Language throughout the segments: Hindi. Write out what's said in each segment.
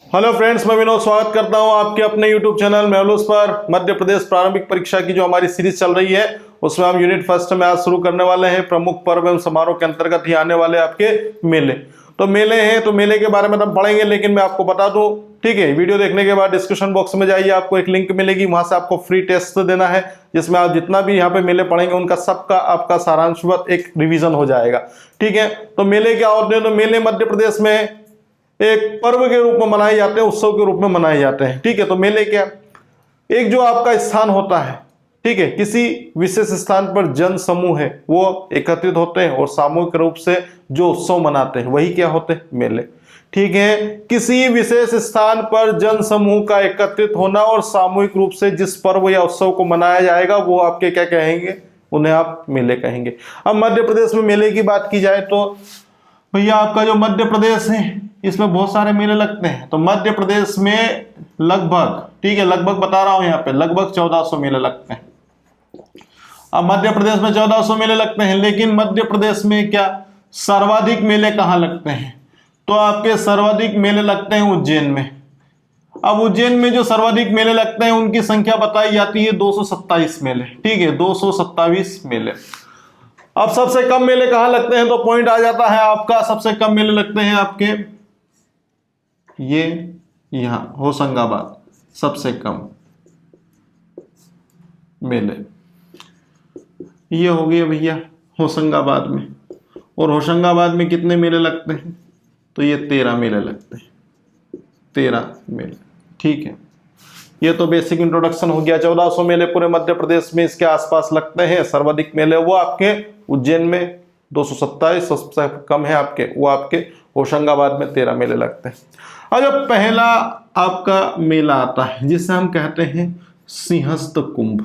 हेलो फ्रेंड्स, मैं विनोद स्वागत करता हूं आपके अपने यूट्यूब चैनल मेहुलुस पर। मध्य प्रदेश प्रारंभिक परीक्षा की जो हमारी सीरीज चल रही है उसमें हम यूनिट फर्स्ट में आज शुरू करने वाले हैं। प्रमुख पर्व एवं समारोह के अंतर्गत ही आने वाले आपके मेले। तो मेले हैं तो मेले के बारे में हम पढ़ेंगे, लेकिन मैं आपको बता दूं, ठीक है, वीडियो देखने के बाद डिस्क्रिप्शन बॉक्स में जाइए, आपको एक लिंक मिलेगी, वहां से आपको फ्री टेस्ट देना है जिसमें आप जितना भी यहाँ पे मेले पढ़ेंगे उनका सबका आपका सारांशवत एक रिवीजन हो जाएगा। ठीक है, तो मेले क्या होते हैं? तो मेले मध्य प्रदेश में एक पर्व के रूप में मनाए जाते हैं, उत्सव के रूप में मनाए जाते हैं। ठीक है, तो मेले क्या, एक जो आपका स्थान होता है, ठीक है, किसी विशेष स्थान पर जन समूह है वो एकत्रित होते हैं और सामूहिक रूप से जो उत्सव मनाते हैं वही क्या होते हैं? मेले। ठीक है, किसी विशेष स्थान पर जन समूह का एकत्रित होना और सामूहिक रूप से जिस पर्व या उत्सव को मनाया जाएगा वो आपके क्या कहेंगे? उन्हें आप मेले कहेंगे। अब मध्य प्रदेश में मेले की बात की जाए तो भैया आपका जो मध्य प्रदेश है इसमें बहुत सारे मेले लगते हैं। तो मध्य प्रदेश में लगभग, ठीक है, लगभग बता रहा हूं यहाँ पे, लगभग 1400 मेले लगते हैं। अब मध्य प्रदेश में 1400 मेले लगते हैं, लेकिन मध्य प्रदेश में क्या सर्वाधिक मेले कहाँ लगते हैं? तो आपके सर्वाधिक मेले लगते हैं उज्जैन में। अब उज्जैन में जो सर्वाधिक मेले लगते हैं उनकी संख्या बताई जाती है 227 मेले। ठीक है, 227 मेले। अब सबसे कम मेले कहाँ लगते हैं? तो पॉइंट आ जाता है आपका, सबसे कम मेले लगते हैं आपके ये यहां होशंगाबाद, सबसे कम मेले ये हो गए भैया होशंगाबाद में। और होशंगाबाद में कितने मेले लगते हैं? तो ये 13 मेले लगते हैं, 13 मेले। ठीक है, ये तो बेसिक इंट्रोडक्शन हो गया। 1400 मेले पूरे मध्य प्रदेश में इसके आसपास लगते हैं। सर्वाधिक मेले वो आपके उज्जैन में 227, सबसे कम है आपके वो आपके होशंगाबाद में 13 मेले लगते हैं। और जो पहला आपका मेला आता है जिसे हम कहते हैं सिंहस्थ कुंभ।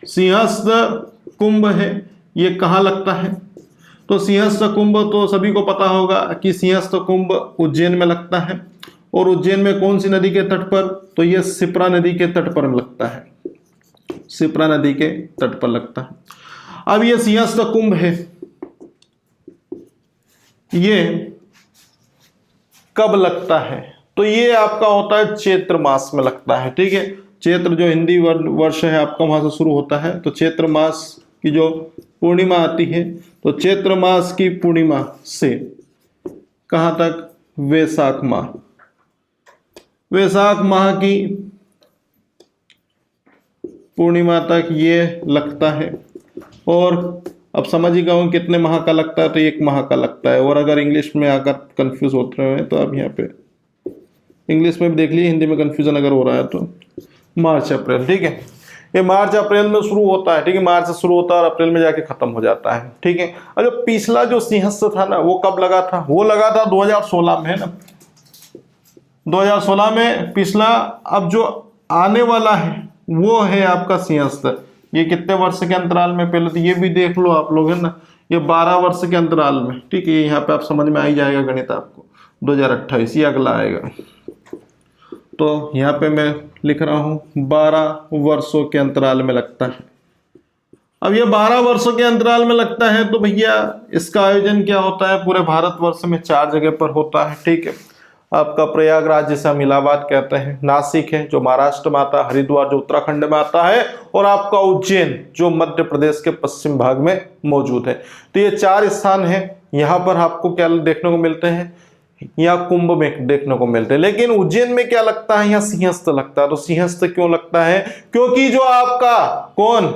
सिंहस्थ कुंभ है, ये कहाँ लगता है? तो सिंहस्थ कुंभ तो सभी को पता होगा कि सिंहस्थ कुंभ उज्जैन में लगता है। और उज्जैन में कौन सी नदी के तट पर? तो ये शिप्रा नदी के तट पर लगता है, शिप्रा नदी के तट पर लगता है। अब ये सिंहस्थ कुंभ है, ये कब लगता है? तो ये आपका होता है चैत्र मास में लगता है। ठीक है, चैत्र जो हिंदी वर्ष है आपका वहां से शुरू होता है। तो चैत्र मास की जो पूर्णिमा आती है, तो चैत्र मास की पूर्णिमा से कहां तक? वैशाख माह, वैशाख माह की पूर्णिमा तक ये लगता है। और अब समझिएगा कितने माह का लगता है? तो 1 माह का लगता है। और अगर इंग्लिश में आकर कंफ्यूज होते हैं तो आप यहाँ पे इंग्लिश में भी देख लीजिए, हिंदी में कंफ्यूजन अगर हो रहा है तो मार्च अप्रैल। ठीक है, ये मार्च अप्रैल में शुरू होता है। ठीक है, मार्च से शुरू होता है और अप्रैल में जाके खत्म हो जाता है। ठीक है, और जो पिछला जो सिंहस्थ था ना वो कब लगा था? वो लगा था 2016 में, है ना, 2016 में पिछला। अब जो आने वाला है वो है आपका सिंहस्थ। ये कितने वर्ष के अंतराल में? पहले तो ये भी देख लो आप लोग, है ना, ये 12 वर्ष के अंतराल में। ठीक है, यहाँ पे आप समझ में आ ही जाएगा गणित आपको। 2028 ये अगला आएगा। तो यहाँ पे मैं लिख रहा हूँ 12 वर्षों के अंतराल में लगता है। अब ये 12 वर्षों के अंतराल में लगता है तो भैया इसका आयोजन क्या होता है? पूरे भारतवर्ष में 4 जगह पर होता है। ठीक है, आपका प्रयागराज जिसे हम इलाहाबाद कहते हैं, नासिक है जो महाराष्ट्र में आता है, हरिद्वार जो उत्तराखंड में आता है, और आपका उज्जैन जो मध्य प्रदेश के पश्चिम भाग में मौजूद है। तो ये 4 स्थान हैं। यहाँ पर आपको क्या देखने को मिलते हैं? यहाँ कुंभ में देखने को मिलते हैं। लेकिन उज्जैन में क्या लगता है? यहाँ सिंहस्थ लगता है। तो सिंहस्थ क्यों लगता है? क्योंकि जो आपका कौन,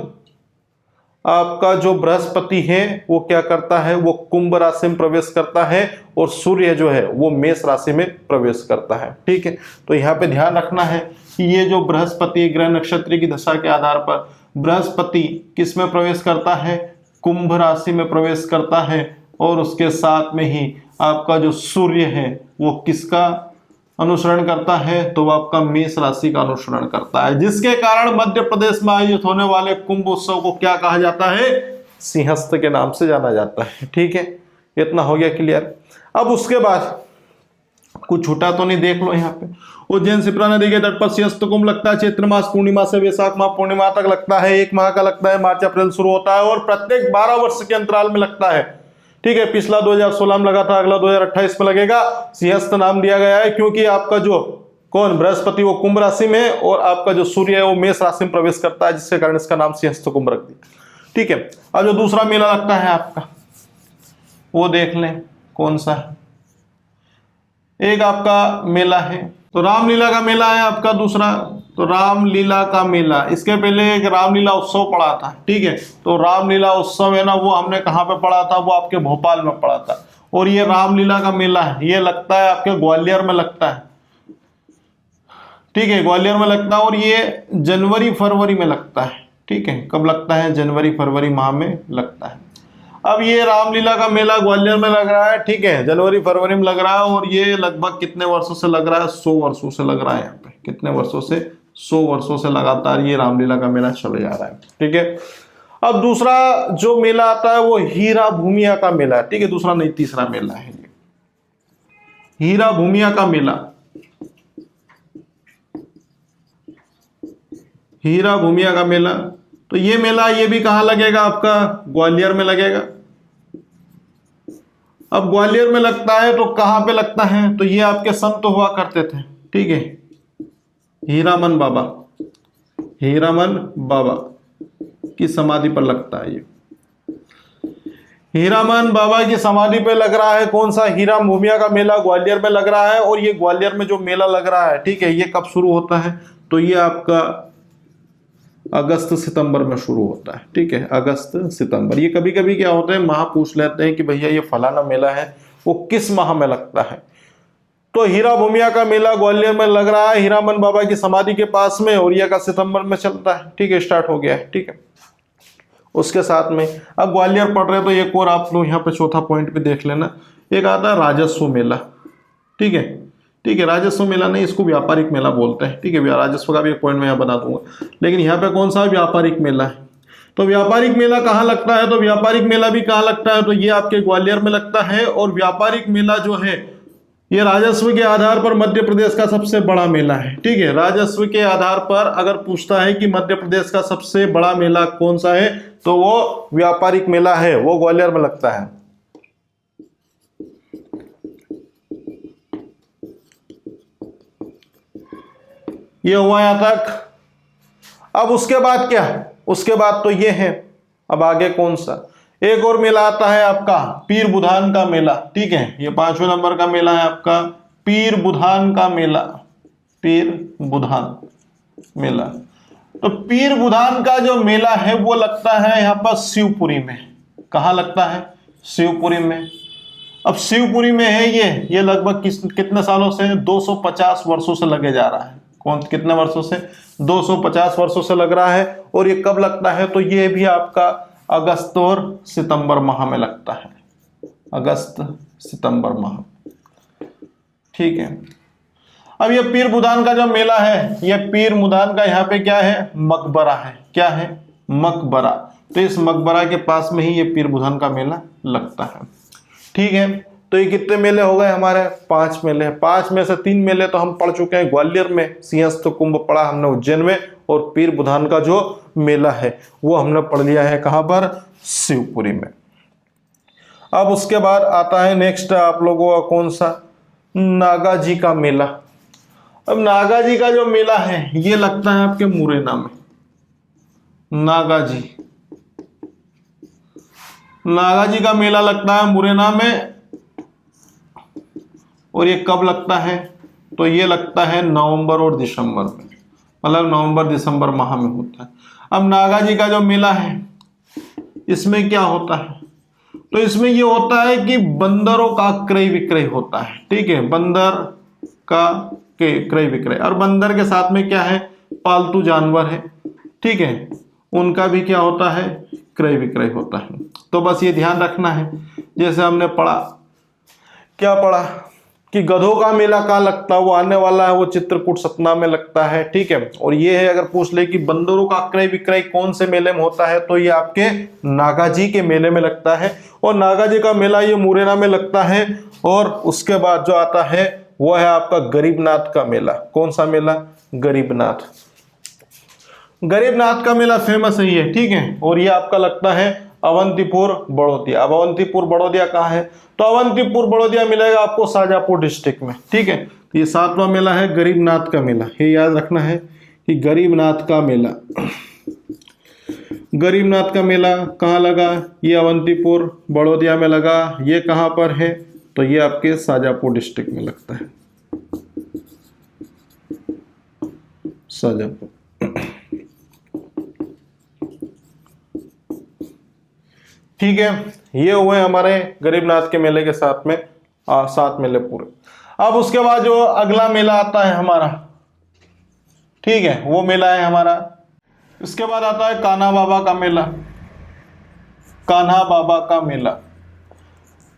आपका जो बृहस्पति है वो क्या करता है? वो कुंभ राशि में प्रवेश करता है और सूर्य जो है वो मेष राशि में प्रवेश करता है। ठीक है, तो यहाँ पे ध्यान रखना है कि ये जो बृहस्पति ग्रह नक्षत्र की दशा के आधार पर बृहस्पति किस में प्रवेश करता है? कुंभ राशि में प्रवेश करता है। और उसके साथ में ही आपका जो सूर्य है वो किसका अनुसरण करता है? तो वो आपका मेष राशि का अनुसरण करता है, जिसके कारण मध्य प्रदेश में आयोजित होने वाले कुंभ उत्सव को क्या कहा जाता है? सिंहस्थ के नाम से जाना जाता है। ठीक है, इतना हो गया क्लियर। अब उसके बाद कुछ छूटा तो नहीं, देख लो यहाँ पे उज्जैन शिप्रा नदी के तट पर सिंहस्थ कुंभ लगता है। चैत्र मास पूर्णिमा से वैशाख माह पूर्णिमा तक लगता है। 1 माह का लगता है, मार्च अप्रैल शुरू होता है और प्रत्येक 12 वर्ष के अंतराल में लगता है। ठीक है, पिछला 2016 में लगा था, अगला 2028 में लगेगा। सिंहस्थ नाम दिया गया है क्योंकि आपका जो कौन, बृहस्पति, वो कुंभ राशि में, और आपका जो सूर्य है वो मेष राशि में प्रवेश करता है, जिसके कारण इसका नाम सिंहस्थ कुंभ रख दिया। ठीक है, अब जो दूसरा मेला लगता है आपका वो देख लें कौन सा है। एक आपका मेला है तो रामलीला का मेला है आपका दूसरा, तो रामलीला का मेला, इसके पहले एक रामलीला उत्सव पड़ा था। ठीक है, तो रामलीला उत्सव है ना, वो हमने कहाँ पे पढ़ा था, वो आपके भोपाल में पढ़ा था। और ये रामलीला का मेला है, ये लगता है आपके ग्वालियर में लगता है। ठीक है, ग्वालियर में लगता है और ये जनवरी फरवरी में लगता है। ठीक है, कब लगता है, जनवरी फरवरी माह में लगता है। अब ये रामलीला का मेला ग्वालियर में लग रहा है। ठीक है, जनवरी फरवरी में लग रहा है और ये लगभग कितने वर्षों से लग रहा है, 100 वर्षों से लग रहा है। यहाँ पे कितने वर्षों से, 100 वर्षों से लगातार ये रामलीला का मेला चले जा रहा है। ठीक है, अब दूसरा जो मेला आता है वो हीरा भूमिया का मेला है। ठीक है, दूसरा नहीं तीसरा मेला है ये हीरा भूमिया का मेला। हीरा भूमिया का मेला, तो ये मेला ये भी कहाँ लगेगा आपका, ग्वालियर में लगेगा। अब ग्वालियर में लगता है तो कहाँ पे लगता है, तो ये आपके संत हुआ करते थे। ठीक है, हीरामन बाबा, हीरामन बाबा की समाधि पर लगता है ये। हीरामन बाबा की समाधि पे लग रहा है कौन सा, हीरा भूमिया का मेला ग्वालियर में लग रहा है। और ये ग्वालियर में जो मेला लग रहा है, ठीक है, ये कब शुरू होता है, तो ये आपका अगस्त सितंबर में शुरू होता है। ठीक है, अगस्त सितंबर। ये कभी कभी क्या होता है, माह पूछ लेते हैं कि भैया ये फलाना मेला है वो किस माह में लगता है। तो हीरा भूमिया का मेला ग्वालियर में लग रहा है, हीरामन बाबा की समाधि के पास में, और ये अगस्त सितंबर में चलता है। ठीक है, स्टार्ट हो गया है। ठीक है, उसके साथ में अब ग्वालियर पढ़ रहे तो एक और आप लोग यहाँ पे चौथा पॉइंट भी देख लेना, एक आता है राजस्व मेला। ठीक है, ठीक है, राजस्व मेला नहीं, इसको व्यापारिक मेला बोलते हैं। ठीक है, राजस्व का भी एक पॉइंट मैं यहाँ बता दूंगा, लेकिन यहाँ पे कौन सा व्यापारिक मेला है। तो व्यापारिक मेला कहाँ लगता है, तो व्यापारिक मेला भी कहाँ लगता है, तो ये आपके ग्वालियर में लगता है। और व्यापारिक मेला जो है ये राजस्व के आधार पर मध्य प्रदेश का सबसे बड़ा मेला है। ठीक है, राजस्व के आधार पर अगर पूछता है कि मध्य प्रदेश का सबसे बड़ा मेला कौन सा है, तो वो व्यापारिक मेला है, वो ग्वालियर में लगता है। ये हुआ यहां तक। अब उसके बाद क्या, उसके बाद तो ये है, अब आगे कौन सा, एक और मेला आता है आपका पीर बुधान का मेला। ठीक है, ये 5वें नंबर का मेला है आपका पीर बुधान का मेला, पीर बुधान मेला। तो पीर बुधान का जो मेला है वो लगता है यहाँ पर शिवपुरी में। कहाँ लगता है, शिवपुरी में। अब शिवपुरी में है ये लगभग कितने सालों से, 250 वर्षों से लगे जा रहा है। कौन, कितने वर्षों से, 250 वर्षों से लग रहा है। और ये कब लगता है, तो ये भी आपका अगस्त और सितंबर माह में लगता है, अगस्त सितंबर माह। ठीक है, अब ये पीर बुधान का जो मेला है, ये पीर बुधान का यहाँ पे क्या है, मकबरा है। क्या है, मकबरा। तो इस मकबरा के पास में ही ये पीर बुधान का मेला लगता है। ठीक है, तो ये कितने मेले हो गए हमारे, 5 मेले। 5 में से 3 मेले तो हम पढ़ चुके हैं, ग्वालियर में सिंहस्थ कुंभ पढ़ा हमने उज्जैन में, और पीर बुधान का जो मेला है वो हमने पढ़ लिया है कहां पर, शिवपुरी में। अब उसके बाद आता है नेक्स्ट आप लोगों का कौन सा, नागा जी का मेला। अब नागा जी का जो मेला है ये लगता है आपके मुरैना में। नागा जी, नागा जी का मेला लगता है मुरैना में। और ये कब लगता है, तो ये लगता है नवंबर और दिसंबर में, मतलब नवंबर दिसंबर माह में होता है। अब नागा जी का जो मेला है इसमें क्या होता है, तो इसमें ये होता है कि बंदरों का क्रय विक्रय होता है। ठीक है, बंदर का क्रय विक्रय, और बंदर के साथ में क्या है, पालतू जानवर है। ठीक है, उनका भी क्या होता है, क्रय विक्रय होता है। तो बस ये ध्यान रखना है, जैसे हमने पढ़ा, क्या पढ़ा कि गधों का मेला कहाँ लगता है, वो आने वाला है, वो चित्रकूट सतना में लगता है। ठीक है, और ये है अगर पूछ ले कि बंदरों का क्रय विक्रय कौन से मेले में होता है, तो ये आपके नागाजी के मेले में लगता है। और नागाजी का मेला ये मुरैना में लगता है। और उसके बाद जो आता है वो है आपका गरीबनाथ का मेला। कौन सा मेला, गरीबनाथ। गरीबनाथ का मेला फेमस है ये। ठीक है, और ये आपका लगता है अवंतीपुर बड़ौदिया। अब अवंतीपुर बड़ौदिया कहाँ है, तो अवंतीपुर बड़ौदिया मिलेगा आपको शाहजहाँपुर डिस्ट्रिक्ट में, ठीक है। तो ये 7वां मेला है गरीबनाथ का मेला, ये याद रखना है कि गरीबनाथ का मेला, गरीबनाथ का मेला कहाँ लगा, ये अवंतीपुर बड़ौदिया में लगा। ये कहाँ पर है, तो ये आपके शाहजहाँपुर डिस्ट्रिक्ट में लगता है, शाहजहाँपुर। ठीक है, ये हुए हमारे गरीबनाथ के मेले के साथ में 7 मेले पूरे। अब उसके बाद जो अगला मेला आता है हमारा, ठीक है, वो मेला है हमारा, इसके बाद आता है कान्हा बाबा का मेला। कान्हा बाबा का मेला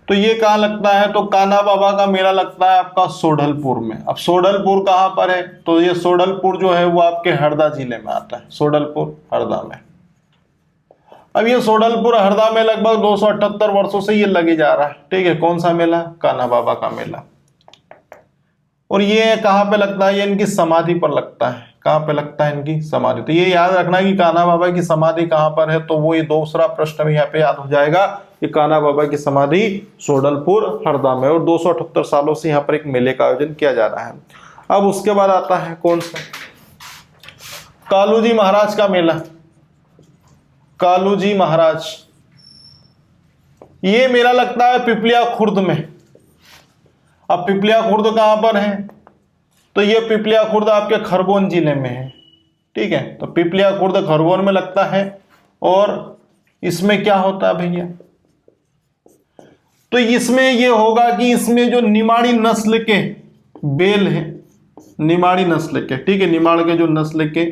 तो ये कहाँ लगता है, तो कान्हा बाबा का मेला लगता है आपका सोढलपुर में। अब सोढलपुर कहाँ पर है, तो ये सोढलपुर जो है वो आपके हरदा जिले में आता है, सोढलपुर हरदा में। अब ये सोढलपुर हरदा में लगभग 278 वर्षों से ये लगे जा रहा है, ठीक है। कौन सा मेला, कान्हा बाबा का मेला। और ये कहाँ पे लगता है, ये इनकी समाधि पर लगता है। कहाँ पे लगता है, इनकी समाधि। तो ये याद रखना कि कान्हा बाबा की समाधि कहाँ पर है, तो वो ये दूसरा प्रश्न भी यहाँ पे याद हो जाएगा कि कान्हा बाबा की समाधि सोढलपुर हरदा में, और 278 सालों से यहाँ पर एक मेले का आयोजन किया जा रहा है। अब उसके बाद आता है कौन सा, कालूजी महाराज का मेला। कालूजी महाराज, ये मेला लगता है पिपलिया खुर्द में। अब पिपलिया खुर्द कहां पर है, तो ये पिपलिया खुर्द आपके खरगोन जिले में है, ठीक है। तो पिपलिया खुर्द खरगोन में लगता है। और इसमें क्या होता है भैया, तो इसमें ये होगा कि इसमें जो निमाड़ी नस्ल के बेल है, निमाड़ी नस्ल के, ठीक है, निमाड़ के जो नस्ल के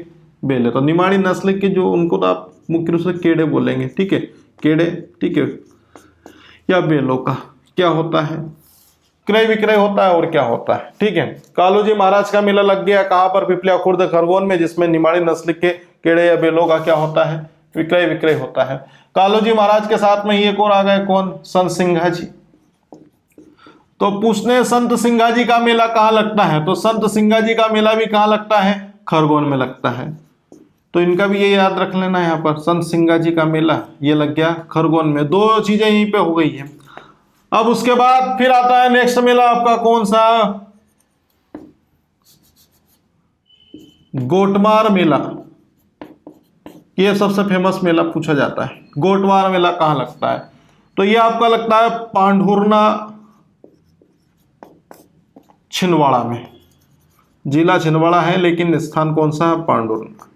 बेल है, तो निमाड़ी नस्ल के जो, उनको तो आप मुख्य रूप से केड़े बोलेंगे, ठीक है, केड़े, ठीक है, या बेलों का क्या होता है, क्रय विक्रय होता है और क्या होता है, ठीक है। कालूजी महाराज का मेला लग गया कहां पर, पिपलिया खुर्द खरगोन में, जिसमें निमाड़ी नस्ल के केड़े या बेलों का क्या होता है, विक्रय विक्रय होता है। कालूजी महाराज के साथ में एक और आ गए, कौन, संत सिंघा जी। तो पूछने संत सिंघा जी का मेला कहां लगता है, तो संत सिंघा जी का मेला भी कहां लगता है, खरगोन में लगता है। तो इनका भी ये याद रख लेना, यहाँ पर संत सिंघा जी का मेला ये लग गया खरगोन में। 2 चीजें यहीं पे हो गई है। अब उसके बाद फिर आता है नेक्स्ट मेला आपका कौन सा, गोटमार मेला। ये सबसे फेमस मेला पूछा जाता है। गोटमार मेला कहां लगता है, तो ये आपका लगता है पांढुर्ना छिंदवाड़ा में। जिला छिंदवाड़ा है लेकिन स्थान कौन सा, पांढुर्ना।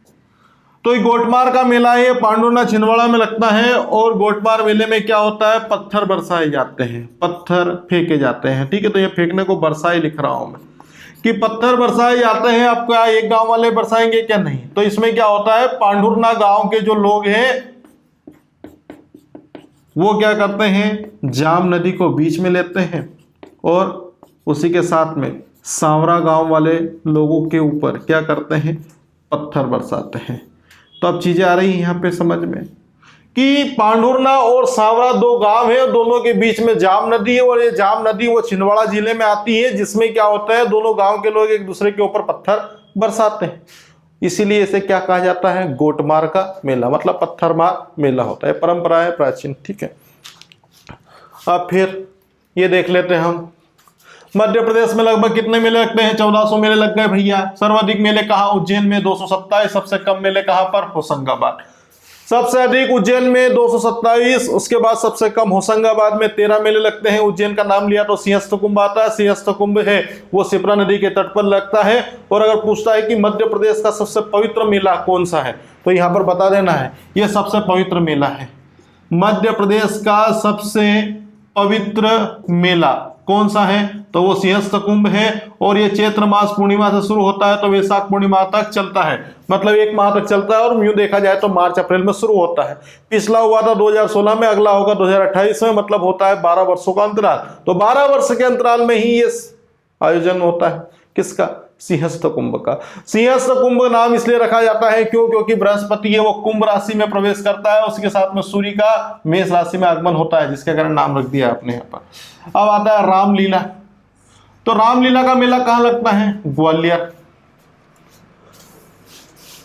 तो ये गोटमार का मेला है, पांडुर्ना छिंदवाड़ा में लगता है। और गोटमार मेले में क्या होता है, पत्थर बरसाए जाते हैं, पत्थर फेंके जाते हैं, ठीक है। तो ये फेंकने को बरसाए लिख रहा हूं मैं कि पत्थर बरसाए जाते हैं। आपका एक गांव वाले बरसाएंगे क्या, नहीं। तो इसमें क्या होता है, पांडुर्ना गांव के जो लोग हैं वो क्या करते हैं, जाम नदी को बीच में लेते हैं और उसी के साथ में सांवरा गांव वाले लोगों के ऊपर क्या करते हैं, पत्थर बरसाते हैं। तो अब चीजें आ रही हैं यहाँ पे समझ में कि पांढुर्ना और सांवरा 2 गांव है, दोनों के बीच में जाम नदी है। और ये जाम नदी वो छिंदवाड़ा जिले में आती है, जिसमें क्या होता है, दोनों गांव के लोग एक दूसरे के ऊपर पत्थर बरसाते हैं। इसीलिए इसे क्या कहा जाता है, गोटमार का मेला, मतलब पत्थरमार मेला होता है। परंपरा है प्राचीन, ठीक है। अब फिर ये देख लेते हैं हम, मध्य प्रदेश में लगभग कितने मेले लगते हैं, 1400 मेले लग गए भैया। सर्वाधिक मेले कहाँ, उज्जैन में 227। सबसे कम मेले कहाँ पर, होशंगाबाद। सबसे अधिक उज्जैन में 227, उसके बाद सबसे कम होशंगाबाद में 13 मेले लगते हैं। उज्जैन का नाम लिया तो सिंहस्थ कुंभ आता है। सिंहस्थ कुंभ है वो शिप्रा नदी के तट पर लगता है। और अगर पूछता है कि मध्य प्रदेश का सबसे पवित्र मेला कौन सा है, तो यहाँ पर बता देना है ये सबसे पवित्र मेला है। मध्य प्रदेश का सबसे पवित्र मेला कौन सा है, तो वो सिंहस्थ कुंभ है। और ये चैत्र मास पूर्णिमा से शुरू होता है तो वैशाख पूर्णिमा तक चलता है, मतलब 1 माह तक चलता है। और यूं देखा जाए तो मार्च अप्रैल में शुरू होता है। पिछला हुआ था 2016 में, अगला होगा 2028 में, मतलब होता है 12 वर्षों का अंतराल। तो 12 वर्ष के अंतराल में ही ये आयोजन होता है, किसका, सिंहस्थ कुंभ का। सिंहस्थ कुंभ नाम इसलिए रखा जाता है क्योंकि बृहस्पति है वो कुंभ राशि में प्रवेश करता है, उसके साथ में सूर्य का मेष राशि में आगमन होता है, जिसके कारण नाम रख दिया आपने यहाँ पर। अब आता है रामलीला। तो रामलीला का मेला कहाँ लगता है, ग्वालियर।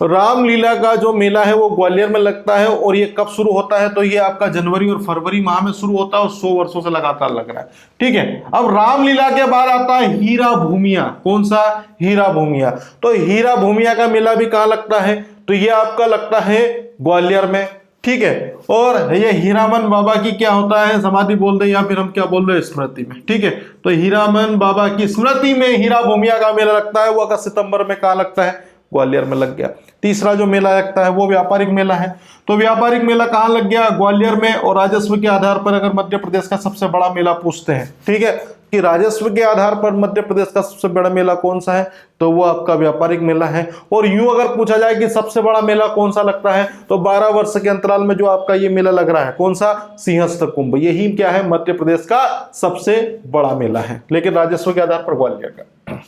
रामलीला का जो मेला है वो ग्वालियर में लगता है और ये कब शुरू होता है, तो ये आपका जनवरी और फरवरी माह में शुरू होता है और 100 वर्षों से लगातार लग रहा है। ठीक है, अब रामलीला के बाद आता है हीरा भूमिया। कौन सा? हीरा भूमिया। तो हीरा भूमिया का मेला भी कहाँ लगता है, तो ये आपका लगता है ग्वालियर में। ठीक है, और ये हीरामन बाबा की क्या होता है, समाधि बोल दे या फिर हम क्या बोल रहे, स्मृति में। ठीक है, तो हीरामन बाबा की स्मृति में हीरा भूमिया का मेला लगता है, वो अगस्त सितंबर में कहाँ लगता है, ग्वालियर में लग गया। तीसरा जो मेला लगता है वो व्यापारिक मेला है। तो व्यापारिक मेला कहाँ लग गया, ग्वालियर में। और राजस्व के आधार पर अगर मध्य प्रदेश का सबसे बड़ा मेला पूछते हैं, ठीक है, कि राजस्व के आधार पर मध्य प्रदेश का सबसे बड़ा मेला कौन सा है, तो वो आपका व्यापारिक मेला है। और यूं अगर पूछा जाए कि सबसे बड़ा मेला कौन सा लगता है, तो 12 वर्ष के अंतराल में जो आपका ये मेला लग रहा है, कौन सा, सिंहस्थ कुंभ। यही क्या है, मध्य प्रदेश का सबसे बड़ा मेला है, लेकिन राजस्व के आधार पर ग्वालियर का।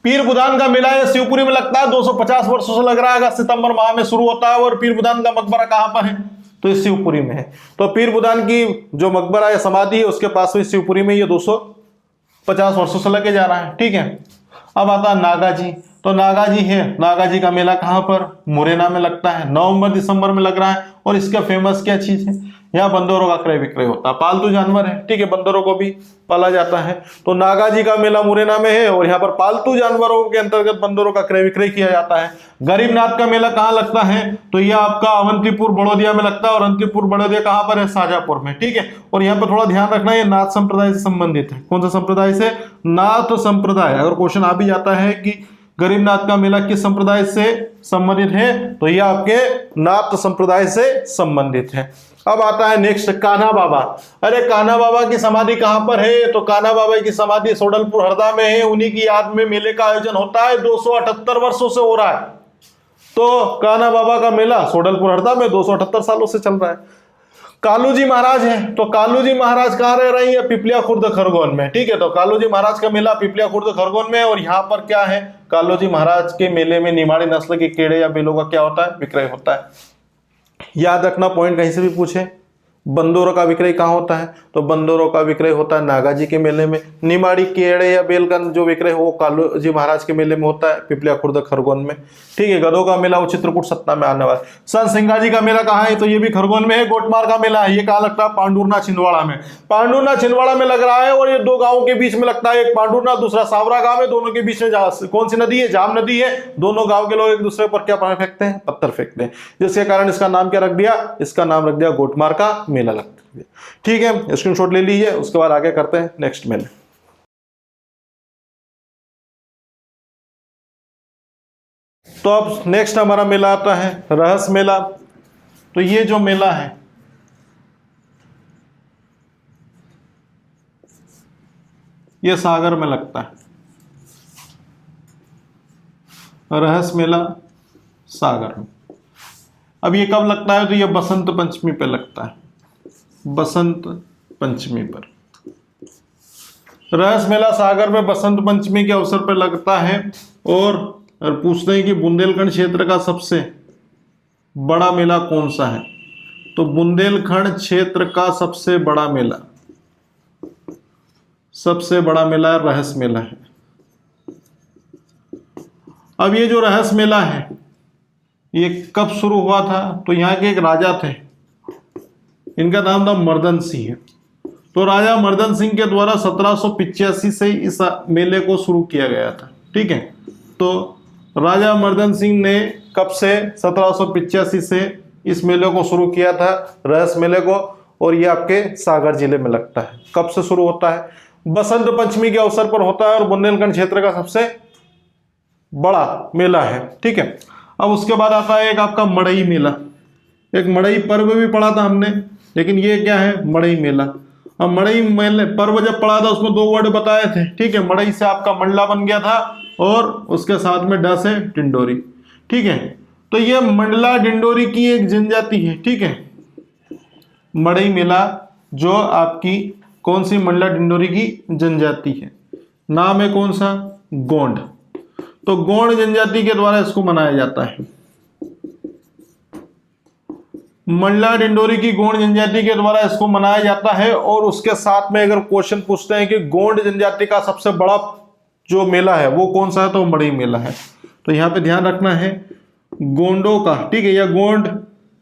पीर बुदान का मेला है, शिवपुरी में लगता है, 250 वर्षों से लग रहा है, अगस्त सितंबर माह में शुरू होता है। और पीर बुदान का मकबरा कहां पर है, तो इस शिवपुरी में है। तो पीर बुदान की जो मकबरा या समाधि है उसके पास में शिवपुरी में, ये 250 वर्षों से लगे जा रहा है। ठीक है, अब आता है नागा जी। तो नागा जी है, नागा जी का मेला कहां पर, मुरैना में लगता है, नवंबर दिसंबर में लग रहा है। और इसका फेमस क्या चीज है, यहाँ बंदरों का क्रय विक्रय होता है, पालतू जानवर है। ठीक है, बंदरों को भी पाला जाता है। तो नागा जी का मेला मुरैना में है और यहाँ पर पालतू जानवरों के अंतर्गत बंदरों का क्रय विक्रय किया जाता है। गरीबनाथ का मेला कहाँ लगता है, तो यह आपका अवंतीपुर बड़ौदिया में लगता है। और अवंतीपुर बड़ौदिया कहाँ पर है, शाजापुर में। ठीक है, और यहाँ पर थोड़ा ध्यान रखना, ये नाथ संप्रदाय से संबंधित है। कौन सा संप्रदाय से, नाथ संप्रदाय। अगर क्वेश्चन आ भी जाता है कि गरीबनाथ का मेला किस संप्रदाय से संबंधित है, तो यह आपके नाथ संप्रदाय से संबंधित है। अब आता है नेक्स्ट कान्हा बाबा। अरे कान्हा बाबा की समाधि कहां पर है, तो कान्हा बाबा की समाधि सोडलपुर हरदा में है। उन्हीं की याद में मेले का आयोजन होता है, 278 वर्षों से हो रहा है। तो कान्हा बाबा का मेला सोडलपुर हरदा में 278 सालों से चल रहा है। कालू जी महाराज है, तो कालू जी महाराज कहाँ रह रही है, पिपलिया खुर्द खरगोन में। ठीक है, तो कालू जी महाराज का मेला पिपलिया खुर्द खरगोन में। और यहाँ पर क्या है, कालू जी महाराज के मेले में निमाड़ी नस्ल के केड़े या बेलों का क्या होता है, विक्रय होता है। याद रखना, पॉइंट कहीं से भी पूछे, बंदरों का विक्रय कहाँ होता है, तो बंदरों का विक्रय होता है नागा जी के मेले में। निमाड़ी केड़े या बेल का जो विक्रय हो वो कालू जी महाराज के मेले में होता है, पिपलिया खुर्द खरगोन में। ठीक है, गधों का मेला वो चित्रकूट सतना में आने वाला है। संत सिंगा जी का मेला कहाँ है, तो ये भी खरगोन में है। गोटमार का मेला है, ये कहाँ लगता है, पांडुरना छिंदवाड़ा में। पांडुरना छिंदवाड़ा में लग रहा है और ये दो गाँवों के बीच में लगता है, एक पांडुरना दूसरा सावरा गाँव है। दोनों के बीच में कौन सी नदी है, जाम नदी है। दोनों गाँव के लोग एक दूसरे पर क्या फेंकते हैं, पत्थर फेंकते हैं, जिसके कारण इसका नाम क्या रख दिया, इसका नाम रख दिया गोटमार का मेला लगता है। ठीक है, स्क्रीनशॉट ले लीजिए, उसके बाद आगे करते हैं नेक्स्ट मेले। तो अब नेक्स्ट हमारा मेला आता है रहस मेला। तो ये जो मेला है ये सागर में लगता है, रहस मेला सागर में। अब ये कब लगता है, तो ये बसंत पंचमी पे लगता है, बसंत पंचमी पर। रहस मेला सागर में बसंत पंचमी के अवसर पर लगता है। और पूछते हैं कि बुंदेलखंड क्षेत्र का सबसे बड़ा मेला कौन सा है, तो बुंदेलखंड क्षेत्र का सबसे बड़ा मेला, सबसे बड़ा मेला रहस मेला है। अब ये जो रहस मेला है ये कब शुरू हुआ था, तो यहाँ के एक राजा थे, इनका नाम था मर्दन सिंह। तो राजा मर्दन सिंह के द्वारा 1785 से इस मेले को शुरू किया गया था। ठीक है, तो राजा मर्दन सिंह ने कब से 1785 से इस मेले को शुरू किया था, रहस मेले को। और ये आपके सागर जिले में लगता है। कब से शुरू होता है, बसंत पंचमी के अवसर पर होता है और बुंदेलखंड क्षेत्र का सबसे बड़ा मेला है। ठीक है, अब उसके बाद आता है एक आपका मड़ई मेला। एक मड़ई पर्व भी पढ़ा था हमने, लेकिन ये क्या है, मड़ई मेला। अब मड़ई मेले पर्व जब पढ़ा था उसमें 2 वर्ड बताए थे। ठीक है, मड़ई से आपका मंडला बन गया था और उसके साथ में ड से डिंडोरी। ठीक है, तो ये मंडला डिंडोरी की एक जनजाति है। ठीक है, मड़ई मेला जो आपकी कौन सी मंडला डिंडोरी की जनजाति है, नाम है कौन सा, गोंड। तो गोंड जनजाति के द्वारा इसको मनाया जाता है। मंडला डिंडोरी की गोंड जनजाति के द्वारा इसको मनाया जाता है। और उसके साथ में अगर क्वेश्चन पूछते हैं कि गोंड जनजाति का सबसे बड़ा जो मेला है वो कौन सा है, तो मड़ई मेला है। तो यहाँ पे ध्यान रखना है, गोंडों का, ठीक है, या गोंड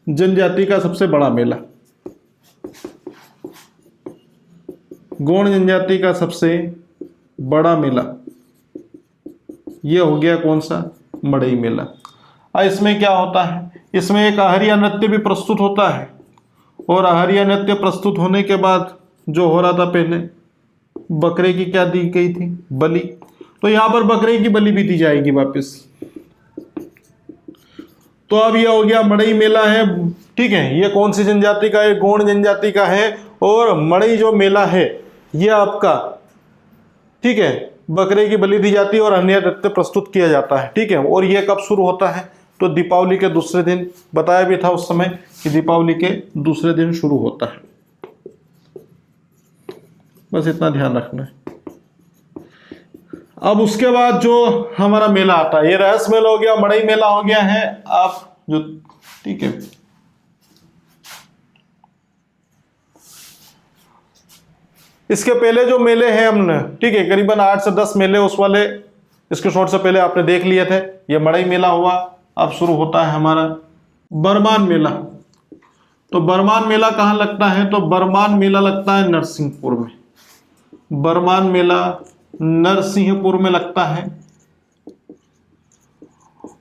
जनजाति का सबसे बड़ा मेला। गोंड जनजाति का सबसे बड़ा मेला ये हो गया कौन सा, मड़ई मेला। अब इसमें क्या होता है, इसमें एक आहरिया नृत्य भी प्रस्तुत होता है, और आहरिया नृत्य प्रस्तुत होने के बाद जो हो रहा था, पहले बकरे की क्या दी गई थी, बलि। तो यहां पर बकरे की बलि भी दी जाएगी वापस। तो अब यह हो गया मड़ई मेला है, ठीक है। ये कौन सी जनजाति का है, गोंड जनजाति का है। और मड़ई जो मेला है ये आपका, ठीक है, बकरे की बलि दी जाती है और अन्य नृत्य प्रस्तुत किया जाता है, ठीक है। और ये कब शुरू होता है, तो दीपावली के दूसरे दिन, बताया भी था उस समय कि दीपावली के दूसरे दिन शुरू होता है। बस इतना ध्यान रखना है। अब उसके बाद जो हमारा मेला आता है, ये रहस्य मेला हो गया, मड़ई मेला हो गया है। आप जो, ठीक है, इसके पहले जो मेले हैं हमने, ठीक है, करीबन 8 से 10 मेले उस वाले इसके शॉर्ट से पहले आपने देख लिए थे। ये मड़ई मेला हुआ। अब शुरू होता है हमारा बरमान मेला। तो बरमान मेला कहाँ लगता है, तो बरमान मेला लगता है नरसिंहपुर में। बरमान मेला नरसिंहपुर में लगता है।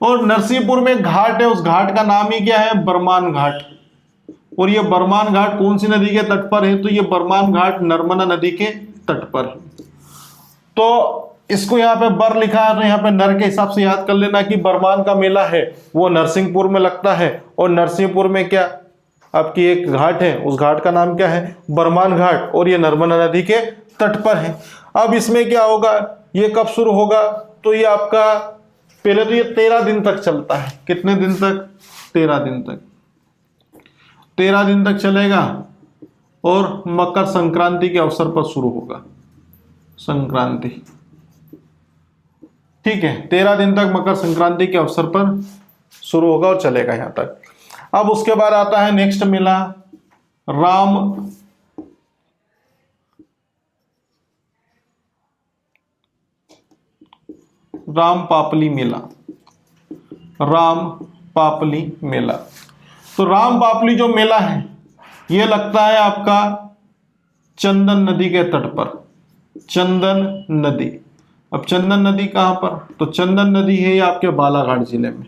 और नरसिंहपुर में घाट है, उस घाट का नाम ही क्या है, बरमान घाट। और ये बरमान घाट कौन सी नदी के तट पर है, तो ये बरमान घाट नर्मदा नदी के तट पर है। तो इसको यहाँ पे बर लिखा है, तो यहाँ पे नर के हिसाब से याद कर लेना कि बरमान का मेला है वो नरसिंहपुर में लगता है। और नरसिंहपुर में क्या आपकी एक घाट है, उस घाट का नाम क्या है, बरमान घाट, और ये नर्मदा नदी के तट पर है। अब इसमें क्या होगा, ये कब शुरू होगा, तो ये आपका पहले तो ये 13 दिन तक चलता है। कितने दिन तक, 13 दिन तक। 13 दिन तक चलेगा और मकर संक्रांति के अवसर पर शुरू होगा। संक्रांति, ठीक है, 13 दिन तक मकर संक्रांति के अवसर पर शुरू होगा और चलेगा यहां तक। अब उसके बाद आता है नेक्स्ट मेला राम पापली मेला। राम पापली मेला। तो राम पापली जो मेला है ये लगता है आपका चंदन नदी के तट पर। चंदन नदी। अब चंदन नदी कहां पर, तो चंदन नदी है ये आपके बालाघाट जिले में।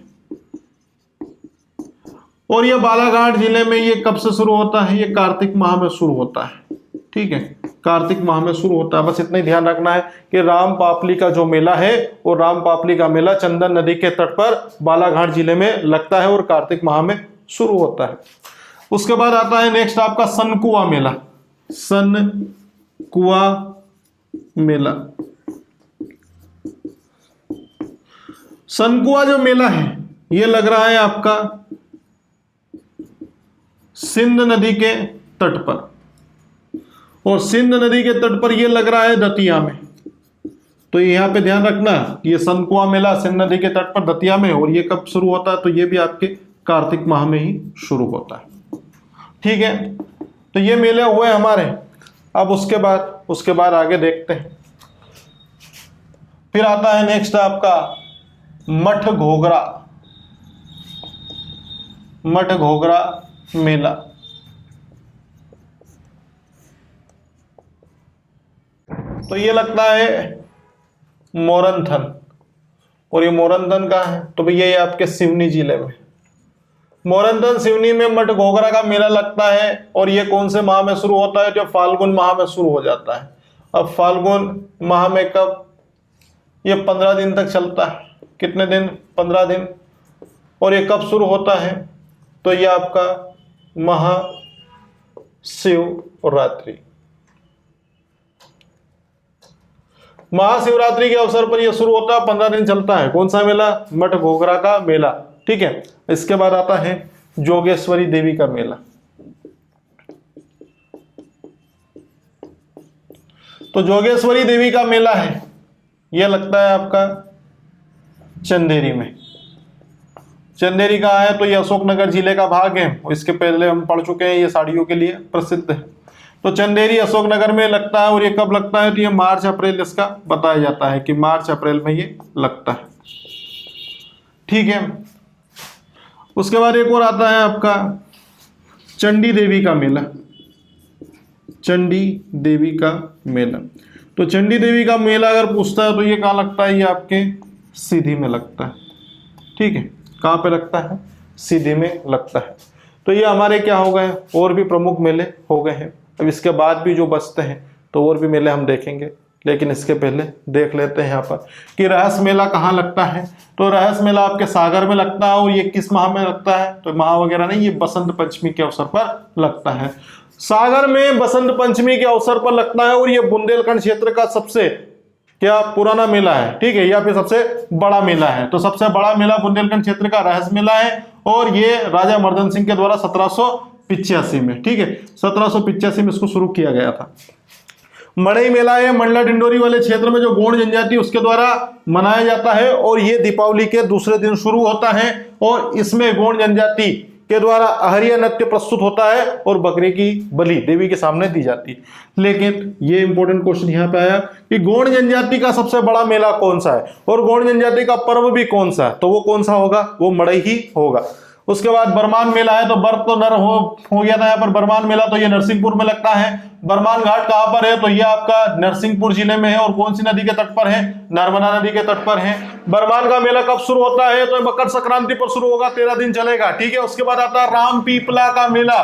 और ये बालाघाट जिले में ये कब से शुरू होता है, ये कार्तिक माह में शुरू होता है, ठीक है, कार्तिक माह में शुरू होता है। बस इतना ही ध्यान रखना है कि राम पापली का जो मेला है वो राम पापली का मेला चंदन नदी के तट पर बालाघाट जिले में लगता है और कार्तिक माह में शुरू होता है। उसके बाद आता है नेक्स्ट आपका सनकुआ मेला। सनकुआ मेला। सनकुआ जो मेला है ये लग रहा है आपका सिंध नदी के तट पर। और सिंध नदी के तट पर ये लग रहा है दतिया में। तो यहां पे ध्यान रखना ये सनकुआ मेला सिंध नदी के तट पर दतिया में। और ये कब शुरू होता है, तो ये भी आपके कार्तिक माह में ही शुरू होता है, ठीक है। तो ये मेले हुए हमारे। अब उसके बाद आगे देखते हैं। फिर आता है नेक्स्ट आपका मठ घोघरा। मठ घोघरा मेला। तो ये लगता है मोरनथन। और ये मोरनथन कहाँ है, तो भैया ये आपके सिवनी जिले में। मोरनथन सिवनी में मठ घोघरा का मेला लगता है। और ये कौन से माह में शुरू होता है, जो फाल्गुन माह में शुरू हो जाता है। अब फाल्गुन माह में कब, ये 15 दिन तक चलता है। कितने दिन, 15 दिन। और ये कब शुरू होता है, तो ये आपका महाशिवरात्रि। महाशिवरात्रि के अवसर पर यह शुरू होता है, 15 दिन चलता है। कौन सा मेला, मठ घोघरा का मेला, ठीक है। इसके बाद आता है जोगेश्वरी देवी का मेला। तो जोगेश्वरी देवी का मेला है यह लगता है आपका चंदेरी में। चंदेरी कहाँ है, तो ये अशोकनगर जिले का भाग है। इसके पहले हम पढ़ चुके हैं, ये साड़ियों के लिए प्रसिद्ध है। तो चंदेरी अशोकनगर में लगता है। और ये कब लगता है, तो ये मार्च अप्रैल इसका बताया जाता है कि मार्च अप्रैल में ये लगता है, ठीक है। उसके बाद एक और आता है आपका चंडी देवी का मेला। चंडी देवी का मेला, तो चंडी देवी का मेला अगर पूछता है तो ये कहाँ लगता है, ये आपके सीधी में लगता है। ठीक है, कहाँ पे लगता है, सीधी में लगता है। तो ये हमारे क्या हो गए, और भी प्रमुख मेले हो गए हैं। अब इसके बाद भी जो बचते हैं तो और भी मेले हम देखेंगे, लेकिन इसके पहले देख लेते हैं यहाँ पर कि रहस्य मेला कहाँ लगता है। तो रहस्य मेला आपके सागर में लगता है, और ये किस माह में लगता है, तो माह वगैरह नहीं, ये बसंत पंचमी के अवसर पर लगता है। सागर में बसंत पंचमी के अवसर पर लगता है, और ये बुंदेलखंड क्षेत्र का सबसे क्या पुराना मेला है, ठीक है, या फिर सबसे बड़ा मेला है। तो सबसे बड़ा मेला बुंदेलखंड क्षेत्र का रहस्य मेला है, और ये राजा मर्दन सिंह के द्वारा 1785 में, ठीक है, 1785 में इसको शुरू किया गया था। मड़ई मेला है, मंडला डिंडोरी वाले क्षेत्र में जो गोंड जनजाति उसके द्वारा मनाया जाता है, और ये दीपावली के दूसरे दिन शुरू होता है, और इसमें गोंड जनजाति के द्वारा अहरिया नृत्य प्रस्तुत होता है, और बकरी की बलि देवी के सामने दी जाती है। लेकिन ये इंपॉर्टेंट क्वेश्चन यहाँ पे आया कि गोंड जनजाति का सबसे बड़ा मेला कौन सा है, और गोंड जनजाति का पर्व भी कौन सा है, तो वो कौन सा होगा, वो मड़ई ही होगा। उसके बाद बरमान मेला है, तो बर्फ तो नर हो गया था यहाँ पर। बरमान मेला तो ये नरसिंहपुर में लगता है। बरमान घाट कहाँ पर है, तो ये आपका नरसिंहपुर जिले में है, और कौन सी नदी के तट पर है, नर्मदा नदी के तट पर है। बरमान का मेला कब शुरू होता है, तो मकर संक्रांति पर शुरू होगा, 13 दिन चलेगा, ठीक है। उसके बाद आता है राम पीपला का मेला,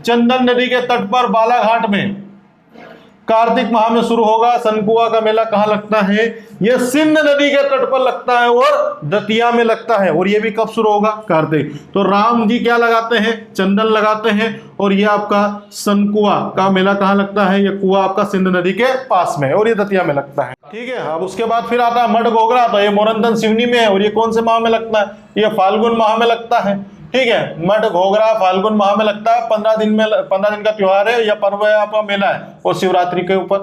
चंदन नदी के तट पर बालाघाट में, कार्तिक माह में शुरू होगा। सनकुआ का मेला कहाँ लगता है, यह सिंध नदी के तट पर लगता है, और दतिया में लगता है, और ये भी कब शुरू होगा, कार्तिक। तो राम जी क्या लगाते हैं, चंदन लगाते हैं, और ये आपका सनकुआ का मेला कहाँ लगता है, ये कुआ आपका सिंध नदी के पास में है, और ये दतिया में लगता है, ठीक है। अब उसके बाद फिर आता है मड घोघरा, तो ये मोरंतन सिवनी में है, और ये कौन से माह में लगता है, ये फाल्गुन माह में लगता है, ठीक है। मड घोघरा फाल्गुन माह में लगता है, 15 दिन का त्योहार है, या पर्व है, आपका मेला है, और शिवरात्रि के ऊपर,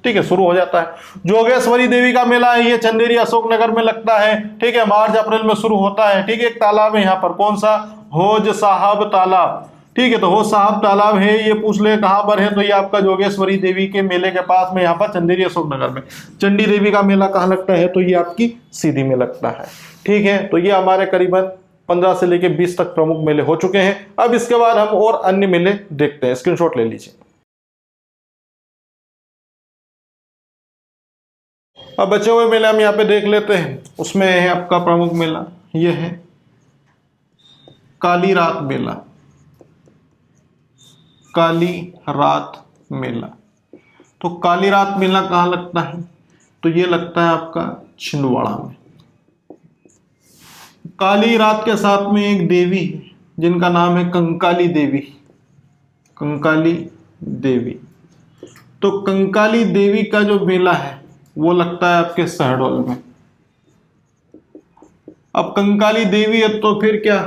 ठीक है, शुरू हो जाता है। जोगेश्वरी देवी का मेला है, ये चंदेरी अशोकनगर में लगता है, ठीक है, मार्च अप्रैल में शुरू होता है, ठीक है। एक तालाब है यहाँ पर, कौन सा, होज साहब तालाब, ठीक है। तो होज साहब तालाब है, ये पूछ ले कहाँ पर है, तो ये आपका जोगेश्वरी देवी के मेले के पास में, यहाँ पर चंदेरी अशोकनगर में। चंडी देवी का मेला कहाँ लगता है, तो ये आपकी सीधी में लगता है, ठीक है। तो ये हमारे करीबन 15 से लेकर 20 तक प्रमुख मेले हो चुके हैं। अब इसके बाद हम और अन्य मेले देखते हैं, स्क्रीनशॉट ले लीजिए। अब बचे हुए मेले हम यहाँ पे देख लेते हैं। उसमें है आपका प्रमुख मेला, ये है काली रात मेला। काली रात मेला, तो काली रात मेला कहाँ लगता है, तो ये लगता है आपका छिंदवाड़ा में। काली रात के साथ में एक देवी है जिनका नाम है कंकाली देवी। कंकाली देवी, तो कंकाली देवी का जो मेला है वो लगता है आपके शहडोल में। अब कंकाली देवी है तो फिर क्या,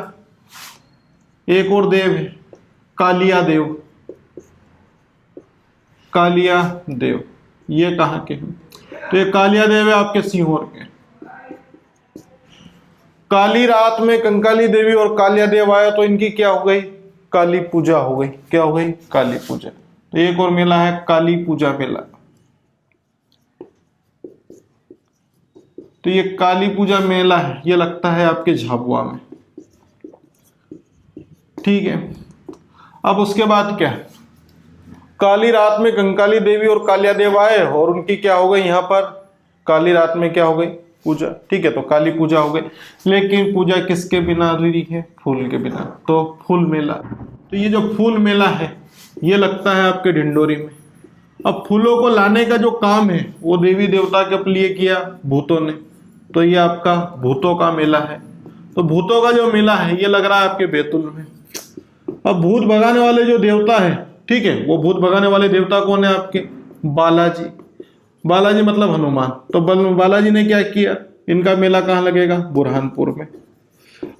एक और देव है कालिया देव। कालिया देव ये कहाँ के हैं, तो ये कालिया देव है आपके सीहोर के। काली रात में कंकाली देवी और कालिया देव आया तो इनकी क्या हो गई, काली पूजा हो गई। क्या हो गई, काली पूजा। तो एक और मेला है काली पूजा मेला। तो ये काली पूजा मेला है, ये लगता है आपके झाबुआ में, ठीक है। अब उसके बाद क्या, काली रात में कंकाली देवी और कालिया देव आए और उनकी क्या हो गई, यहाँ पर काली रात में क्या हो गई, पूजा, ठीक है। तो काली पूजा हो गई, लेकिन पूजा किसके बिना अधूरी है, फूल के बिना। तो फूल मेला, तो ये जो फूल मेला है ये लगता है आपके डिंडोरी में। अब फूलों को लाने का जो काम है वो देवी देवता के लिए किया भूतों ने, तो ये आपका भूतों का मेला है। तो भूतों का जो मेला है ये लग रहा है आपके बैतूल में। अब भूत भगाने वाले जो देवता है, ठीक है, वो भूत भगाने वाले देवता कौन है आपके, बालाजी। बालाजी मतलब हनुमान। तो बालाजी ने क्या किया, इनका मेला कहाँ लगेगा, बुरहानपुर में।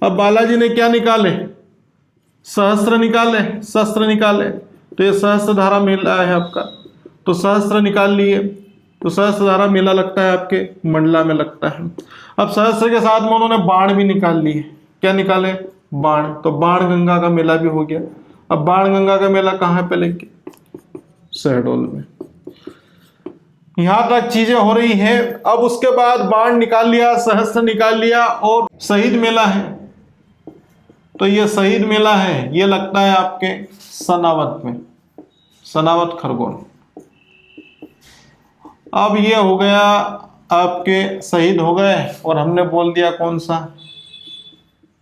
अब बालाजी ने क्या निकाले, सहस्त्र निकाले, शस्त्र निकाले, तो ये सहस्त्रधारा मेला है आपका। तो सहस्त्र निकाल लिए, तो सहस्त्रधारा मेला लगता है आपके मंडला में लगता है। अब सहस्त्र के साथ में उन्होंने बाण भी निकाल लिए। क्या निकाले, बाण। तो बाण गंगा का मेला भी हो गया। अब बाण गंगा का मेला कहाँ पे लेंगे, शहडोल में। यहां तक चीजें हो रही हैं। अब उसके बाद बाण निकाल लिया, सहस्त्र निकाल लिया, और शहीद मेला है। तो ये शहीद मेला है, ये लगता है आपके सनावद में, सनावद खरगोन। अब ये हो गया आपके शहीद हो गए, और हमने बोल दिया कौन सा,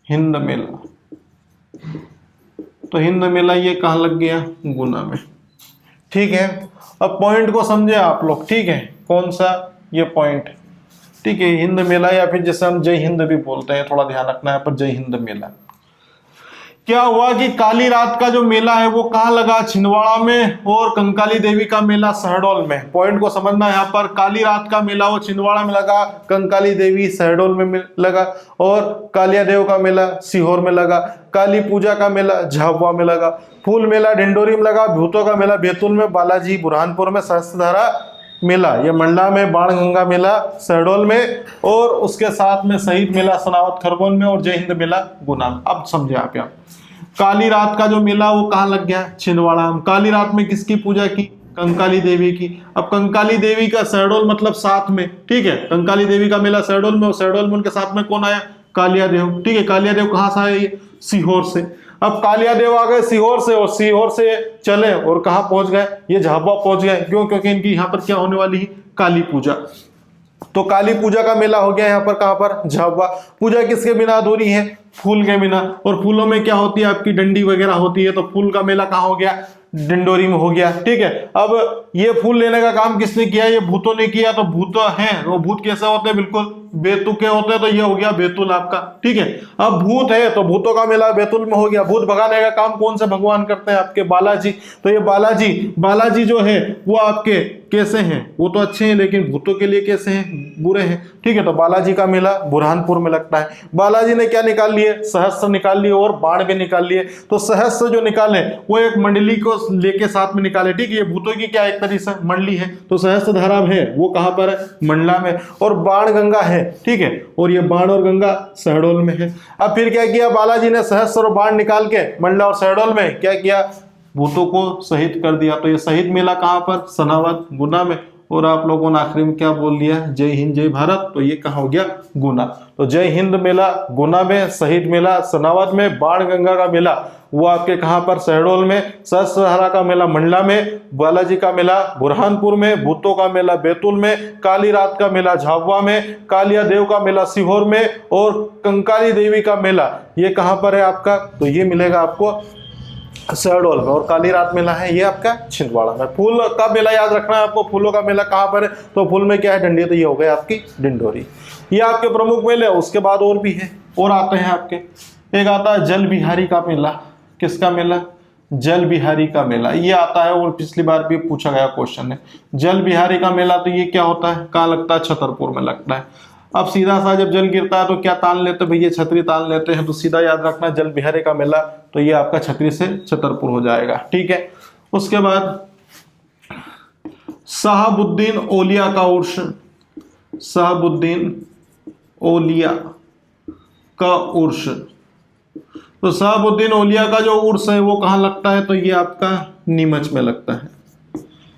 हिंद मेला। तो हिंद मेला ये कहाँ लग गया, गुना में। ठीक है, अब पॉइंट को समझे आप लोग, ठीक है, कौन सा, ये पॉइंट, ठीक है, हिंद मेला, या फिर जैसे हम जय हिंद भी बोलते हैं, थोड़ा ध्यान रखना है पर जय हिंद मेला। क्या हुआ कि काली रात का जो मेला है वो कहाँ लगा, छिंदवाड़ा में, और कंकाली देवी का मेला शहडोल में। पॉइंट को समझना है यहाँ पर, काली रात का मेला वो छिंदवाड़ा में लगा, कंकाली देवी शहडोल में लगा, और कालिया देव का मेला सीहोर में लगा, काली पूजा का मेला झाबुआ में लगा, फूल मेला डिंडोरी में लगा, भूतों का मेला बैतूल में, बालाजी बुरहानपुर में, सहस्त्रधारा मेला ये मंडला में, बाणगंगा मेला शहडोल में, और उसके साथ में शहीद मेला सनावद खरगोन में, और जय हिंद मेला गुना में। अब समझे आप यहाँ काली रात का जो मेला वो कहाँ लग गया, छिंदवाड़ा में। काली रात में किसकी पूजा की, कंकाली देवी की। अब कंकाली देवी का शहडोल मतलब साथ में, ठीक है, कंकाली देवी का मेला शहडोल में, और शहडोल में उनके साथ में कौन आया, कालिया देव। ठीक है, कालिया देव कहाँ से आए, सीहोर से। अब कालिया देव आ गए सीहोर से, और सीहोर से चले और कहाँ पहुंच गए, ये झाबुआ पहुंच गए। क्यों, क्योंकि इनकी यहाँ पर क्या होने वाली है, काली पूजा। तो काली पूजा का मेला हो गया यहाँ पर, कहाँ पर, झाबुआ। पूजा किसके बिना अधूरी है, फूल के बिना। और फूलों में क्या होती है, आपकी डंडी वगैरह होती है, तो फूल का मेला कहाँ हो गया, डिंडोरी में हो गया। ठीक है, अब ये फूल लेने का काम किसने किया, ये भूतों ने किया। तो भूत हैं, वो भूत कैसे होते हैं, बिल्कुल बेतुके होते हैं, तो ये हो गया बैतूल आपका। ठीक है, अब भूत है तो भूतों का मेला बैतूल में हो गया। भूत भगाने का काम कौन से भगवान करते हैं, आपके बालाजी। तो ये बालाजी जो है वो आपके कैसे हैं, वो तो अच्छे हैं, लेकिन भूतों के लिए कैसे हैं, बुरे हैं। ठीक है, तो बालाजी का मेला बुरहानपुर में लगता है। बालाजी ने क्या निकाल लिए, सहस्त्र निकाल लिए, और बाण भी निकाल लिए। तो सहस्त्र जो निकाले वो एक मंडली को लेके साथ में निकाले। ठीक है, ये भूतों की क्या एक तरीके से मंडली है। तो सहस्त्र धारा है वो कहाँ पर है, मंडला में। और बाण गंगा है, ठीक है, और ये बाण और गंगा शहडोल में है। अब फिर क्या किया, बालाजी ने सहस्त्र और बाण निकाल के मंडला और शहडोल में क्या किया, भूतों को शहीद कर दिया। तो ये शहीद मेला कहाँ पर, सनावद गुना में। और आप लोगों ने आखिरी में क्या बोल दिया, जय हिंद जय भारत। तो ये कहाँ हो गया, गुना। तो जय हिंद मेला गुना में, शहीद मेला सनावद में, बाण गंगा का मेला वो आपके कहाँ पर, शहडोल में, सहस्त्रधारा का मेला मंडला में, बालाजी का मेला बुरहानपुर में, भूतों का मेला बैतूल में, काली रात का मेला झाबुआ में, कालिया देव का मेला सीहोर में, और कंकाली देवी का मेला ये कहाँ पर है आपका, तो ये मिलेगा आपको शहडोल में। और काली रात मेला है ये आपका छिंदवाड़ा में। फूल का मेला याद रखना है आपको, फूलों का मेला कहाँ पर है, तो फूल में क्या है, डंडी। तो ये हो गए आपकी डिंडोरी। ये आपके प्रमुख मेले। उसके बाद और भी है, और आते हैं आपके, एक आता है जल बिहारी का मेला। किसका मेला, जल बिहारी का मेला ये आता है, और पिछली बार भी पूछा गया क्वेश्चन है। जल बिहारी का मेला तो ये क्या होता है, कहाँ लगता है, छतरपुर में लगता है। अब सीधा सा जब जल गिरता है तो क्या तान लेते हैं भैया, छतरी तान लेते हैं। तो सीधा याद रखना जल बिहारी का मेला, तो ये आपका छतरी से छतरपुर हो जाएगा। ठीक है, उसके बाद शहाबुद्दीन औलिया का उर्स, शहाबुद्दीन औलिया का उर्स। तो शहाबुद्दीन औलिया का जो उर्स है वो कहाँ लगता है, तो ये आपका नीमच में लगता है।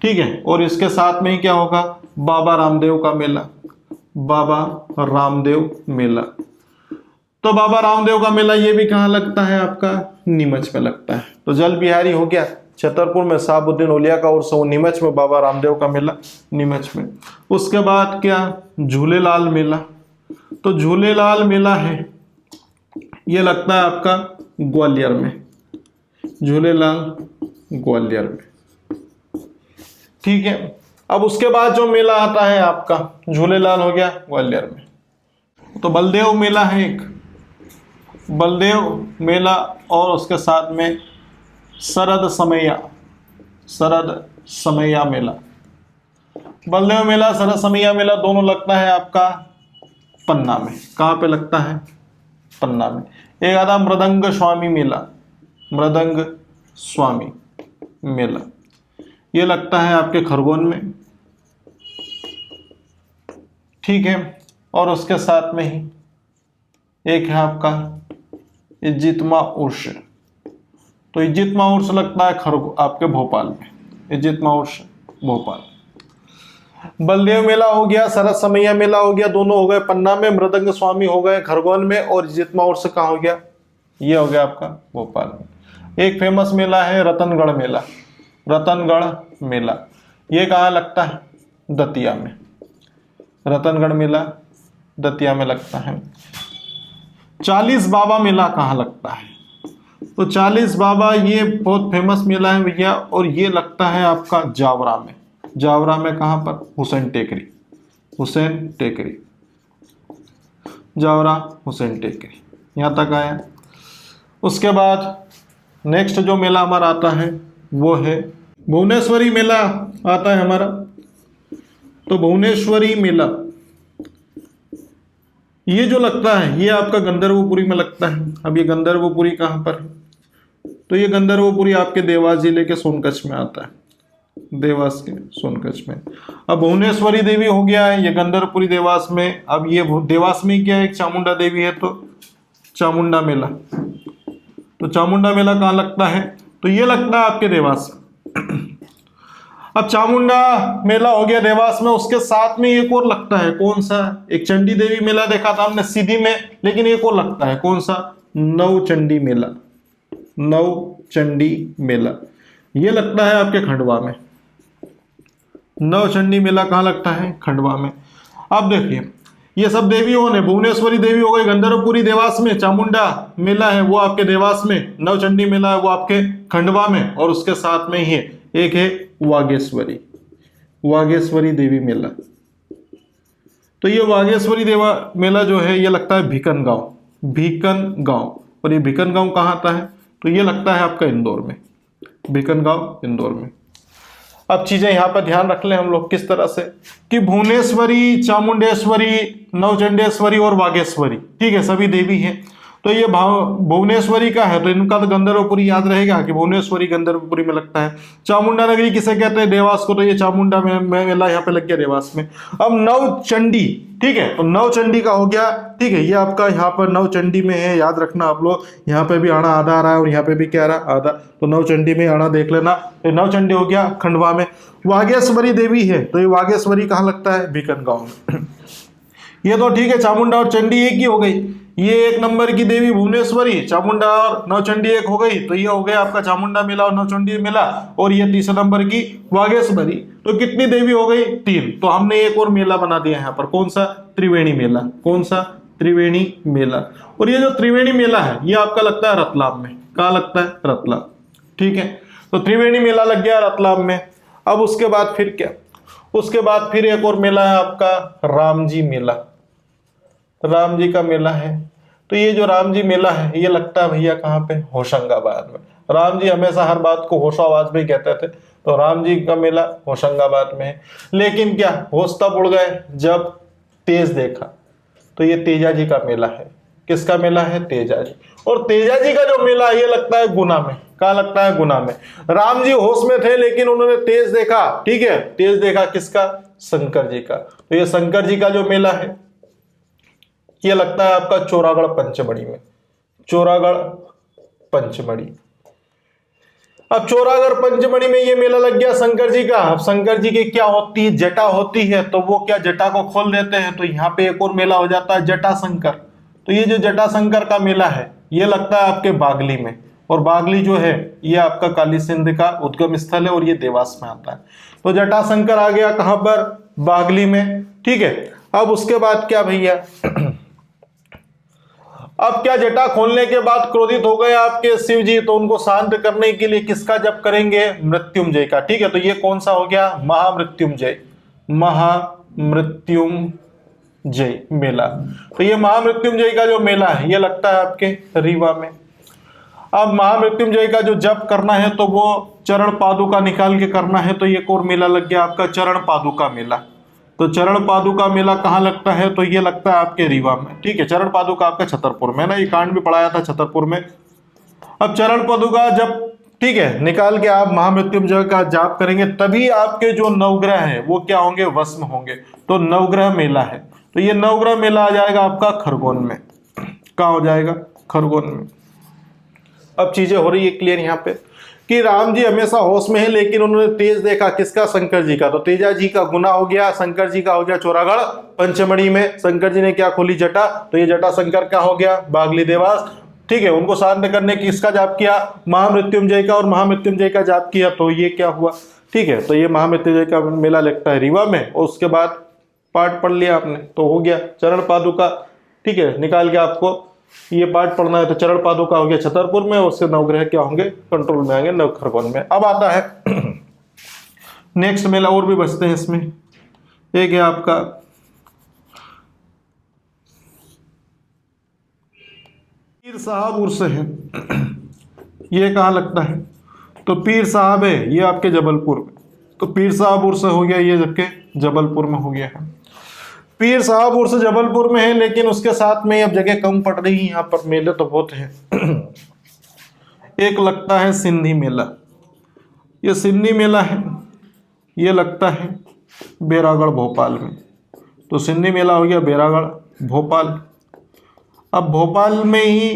ठीक है, और इसके साथ में ही क्या होगा, बाबा रामदेव का मेला, बाबा रामदेव मेला। तो बाबा रामदेव का मेला ये भी कहाँ लगता है, आपका नीमच में लगता है। तो जल बिहारी हो गया छतरपुर में, शहाबुद्दीन औलिया का उर्स नीमच में, बाबा रामदेव का मेला नीमच में। उसके बाद क्या, झूलेलाल मेला। तो झूलेलाल मेला है ये लगता है आपका ग्वालियर में, झूलेलाल ग्वालियर में। ठीक है, अब उसके बाद जो मेला आता है आपका, झूलेलाल हो गया ग्वालियर में। तो बलदेव मेला है एक, बलदेव मेला, और उसके साथ में शरद समैया, शरद समैया मेला। बलदेव मेला, शरद समैया मेला दोनों लगता है आपका पन्ना में। कहाँ पे लगता है, पन्ना में। एक आता मृदंग स्वामी मेला, मृदंग स्वामी मेला ये लगता है आपके खरगोन में। ठीक है, और उसके साथ में ही एक है आपका इज्जितमा उर्स। तो इज्जितमा उर्स लगता है आपके भोपाल में, इज्जितमा उर्स भोपाल। बलदेव मेला हो गया, शरद समैया मेला हो गया, दोनों हो गए पन्ना में, मृदंग स्वामी हो गए खरगोन में, और इज्जितमा उर्स कहाँ हो गया, ये हो गया आपका भोपाल में। एक फेमस मेला है रतनगढ़ मेला, रतनगढ़ मेला, ये कहाँ लगता है? दतिया में। रतनगढ़ मेला दतिया में लगता है। 40 बाबा मेला कहाँ लगता है? तो 40 बाबा ये बहुत फेमस मेला है भैया, और ये लगता है आपका जावरा में। जावरा में कहाँ पर? हुसैन टेकरी, हुसैन टेकरी, जावरा हुसैन टेकरी, यहाँ तक आया। उसके बाद नेक्स्ट जो मेला हमारा आता है वो है भुवनेश्वरी मेला आता है हमारा। तो भुवनेश्वरी मेला ये जो लगता है ये आपका गंधर्वपुरी में लगता है। अब ये गंधर्वपुरी कहाँ पर है? तो ये गंधर्वपुरी आपके देवास जिले के सोनकच्छ में आता है, देवास के सोनकच्छ में। अब भुवनेश्वरी देवी हो गया है, ये गंधर्वपुरी देवास में। अब ये देवास में क्या है? एक चामुंडा देवी है, तो चामुंडा मेला। तो चामुंडा मेला कहाँ लगता है? तो ये लगता है आपके देवास। अब चामुंडा मेला हो गया देवास में, उसके साथ में एक और लगता है, कौन सा? एक चंडी देवी मेला देखा था हमने सीधी में, लेकिन एक और लगता है, कौन सा? नवचंडी मेला, नवचंडी मेला, ये लगता है आपके खंडवा में। नवचंडी मेला कहाँ लगता है? खंडवा में। अब देखिए ये सब देवियों ने, भुवनेश्वरी देवी हो गई गंधर्वपुरी देवास में, चामुंडा मेला है वो आपके देवास में, नवचंडी मेला है वो आपके खंडवा में, और उसके साथ में ही एक है वागेश्वरी, वागेश्वरी देवी मेला। तो ये वागेश्वरी देवा मेला जो है ये लगता है भीकनगांव, भीकनगांव। और ये भीकनगांव कहाँ आता है? तो ये लगता है आपका इंदौर में, भीकनगांव इंदौर में। अब चीजें यहाँ पर ध्यान रख लें हम लोग किस तरह से, कि भुवनेश्वरी, चामुंडेश्वरी, नवचंडेश्वरी और वागेश्वरी, ठीक है, सभी देवी हैं। तो ये भुवनेश्वरी का है तो इनका तो गंधर्वपुरी याद रहेगा कि भुवनेश्वरी गंधर्वपुरी में लगता है। चामुंडा नगरी किसे कहते हैं? देवास को। तो ये चामुंडा में मेला यहाँ पे लग गया देवास में। अब नवचंडी, ठीक है, तो नवचंडी का हो गया, ठीक है, ये आपका यहाँ पर नवचंडी में है, याद रखना आप लोग। यहाँ पे भी आना आधा आ रहा है और यहाँ पे भी क्या आ रहा? आधा। तो नवचंडी में आना देख लेना। तो नवचंडी हो गया खंडवा में। वागेश्वरी देवी है, तो ये वागेश्वरी कहाँ लगता है? भीकनगांव में। ये तो ठीक है, चामुंडा और चंडी एक ही हो गई। ये एक नंबर की देवी भुवनेश्वरी, चामुंडा और नवचंडी एक हो गई, तो ये हो गया आपका चामुंडा मेला और नवचंडी मेला। और ये तीसरे नंबर की वागेश्वरी। तो कितनी देवी हो गई? 3। तो हमने एक और मेला बना दिया यहाँ पर, कौन सा? त्रिवेणी मेला। कौन सा? त्रिवेणी मेला। और ये जो त्रिवेणी मेला है ये आपका लगता है रतलाम में। कहाँ लगता है? रतलाम, ठीक है। तो त्रिवेणी मेला लग गया रतलाम में। अब उसके बाद फिर क्या? उसके बाद फिर एक और मेला है आपका रामजी मेला, राम जी का मेला है। तो ये जो राम जी मेला है ये लगता है भैया कहाँ पे? होशंगाबाद में। राम जी हमेशा हर बात को होशो आवाज में कहते थे, तो राम जी का मेला होशंगाबाद में है। लेकिन क्या होश तब उड़ गए जब तेज देखा। तो ये तेजा जी का मेला है। किसका मेला है? तेजा जी। और तेजा जी का जो मेला है ये लगता है गुना में। कहाँ लगता है? गुना में। राम जी होश में थे लेकिन उन्होंने तेज देखा, ठीक है, तेज देखा किसका? शंकर जी का। तो ये शंकर जी का जो मेला है ये लगता है आपका चोरागढ़ पंचमढ़ी में, चोरागढ़ पंचमढ़ी। अब चोरागढ़ पंचमढ़ी में ये मेला लग गया शंकर जी का। अब शंकर जी की क्या होती है? जटा होती है, तो वो क्या जटा को खोल देते हैं, तो यहाँ पे एक और मेला हो जाता है जटा शंकर। तो ये जो जटा शंकर का मेला है ये लगता है आपके बागली में। और बागली जो है ये आपका काली सिंध का उद्गम स्थल है और ये देवास में आता है। तो जटा शंकर आ गया कहां पर? बागली में, ठीक है। अब उसके बाद क्या भैया? अब क्या जटा खोलने के बाद क्रोधित हो गए आपके शिव जी, तो उनको शांत करने के लिए किसका जप करेंगे? मृत्युंजय का, ठीक है। तो ये कौन सा हो गया? महामृत्युंजय, महामृत्युंजय मेला। तो ये महामृत्युंजय का जो मेला है ये लगता है आपके रीवा में। अब महामृत्युंजय का जो जप करना है तो वो चरण पादुका निकाल के करना है। तो ये एक और मेला लग गया आपका चरण पादुका मेला। तो चरण पादुका मेला कहाँ लगता है? तो ये लगता है आपके रीवा में, ठीक है। चरण पादुका आपका छतरपुर में ना, ये कांड भी पढ़ाया था छतरपुर में। अब चरण पादुका जब, ठीक है, निकाल के आप महामृत्युंजय का जाप करेंगे तभी आपके जो नवग्रह है वो क्या होंगे? भस्म होंगे। तो नवग्रह मेला है। तो ये नवग्रह मेला आ जाएगा आपका खरगोन में। कहाँ हो जाएगा? खरगोन में। अब चीजें हो रही है क्लियर यहाँ पे कि राम जी हमेशा होश में है लेकिन उन्होंने तेज देखा किसका? शंकर जी का। तो तेजा जी का गुना हो गया, शंकर जी का हो गया चोरागढ़ पंचमढ़ी में। शंकर जी ने क्या खोली? जटा। तो ये जटा शंकर का हो गया बागली देवास। ठीक है, उनको शांत करने की इसका जाप किया, महामृत्युंजय का और महामृत्युंजय का जाप किया, तो ये क्या हुआ, ठीक है। तो ये महामृत्युंजय का मेला लगता है रीवा में, और उसके बाद पाठ पढ़ लिया आपने तो हो गया। चरण पादुका, ठीक है, निकाल के आपको ये पाठ पढ़ना है, तो चरण पादुका हो गया छतरपुर में, और उससे नवग्रह क्या होंगे, कंट्रोल में आएंगे, नव खरगोन में। अब आता है नेक्स्ट मेला, और भी बचते हैं इसमें। एक है आपका पीर साहब उर्स है, ये कहाँ लगता है, तो पीर साहब है ये आपके जबलपुर में, तो पीर साहब उर्स हो गया ये जबकि जबलपुर में हो गया है। पीर साहब उर्स जबलपुर में है, लेकिन उसके साथ में अब जगह कम पड़ रही है, यहाँ पर मेले तो बहुत हैं। एक लगता है सिंधी मेला, ये सिंधी मेला है, ये लगता है बैरागढ़ भोपाल में, तो सिंधी मेला हो गया बैरागढ़ भोपाल। अब भोपाल में ही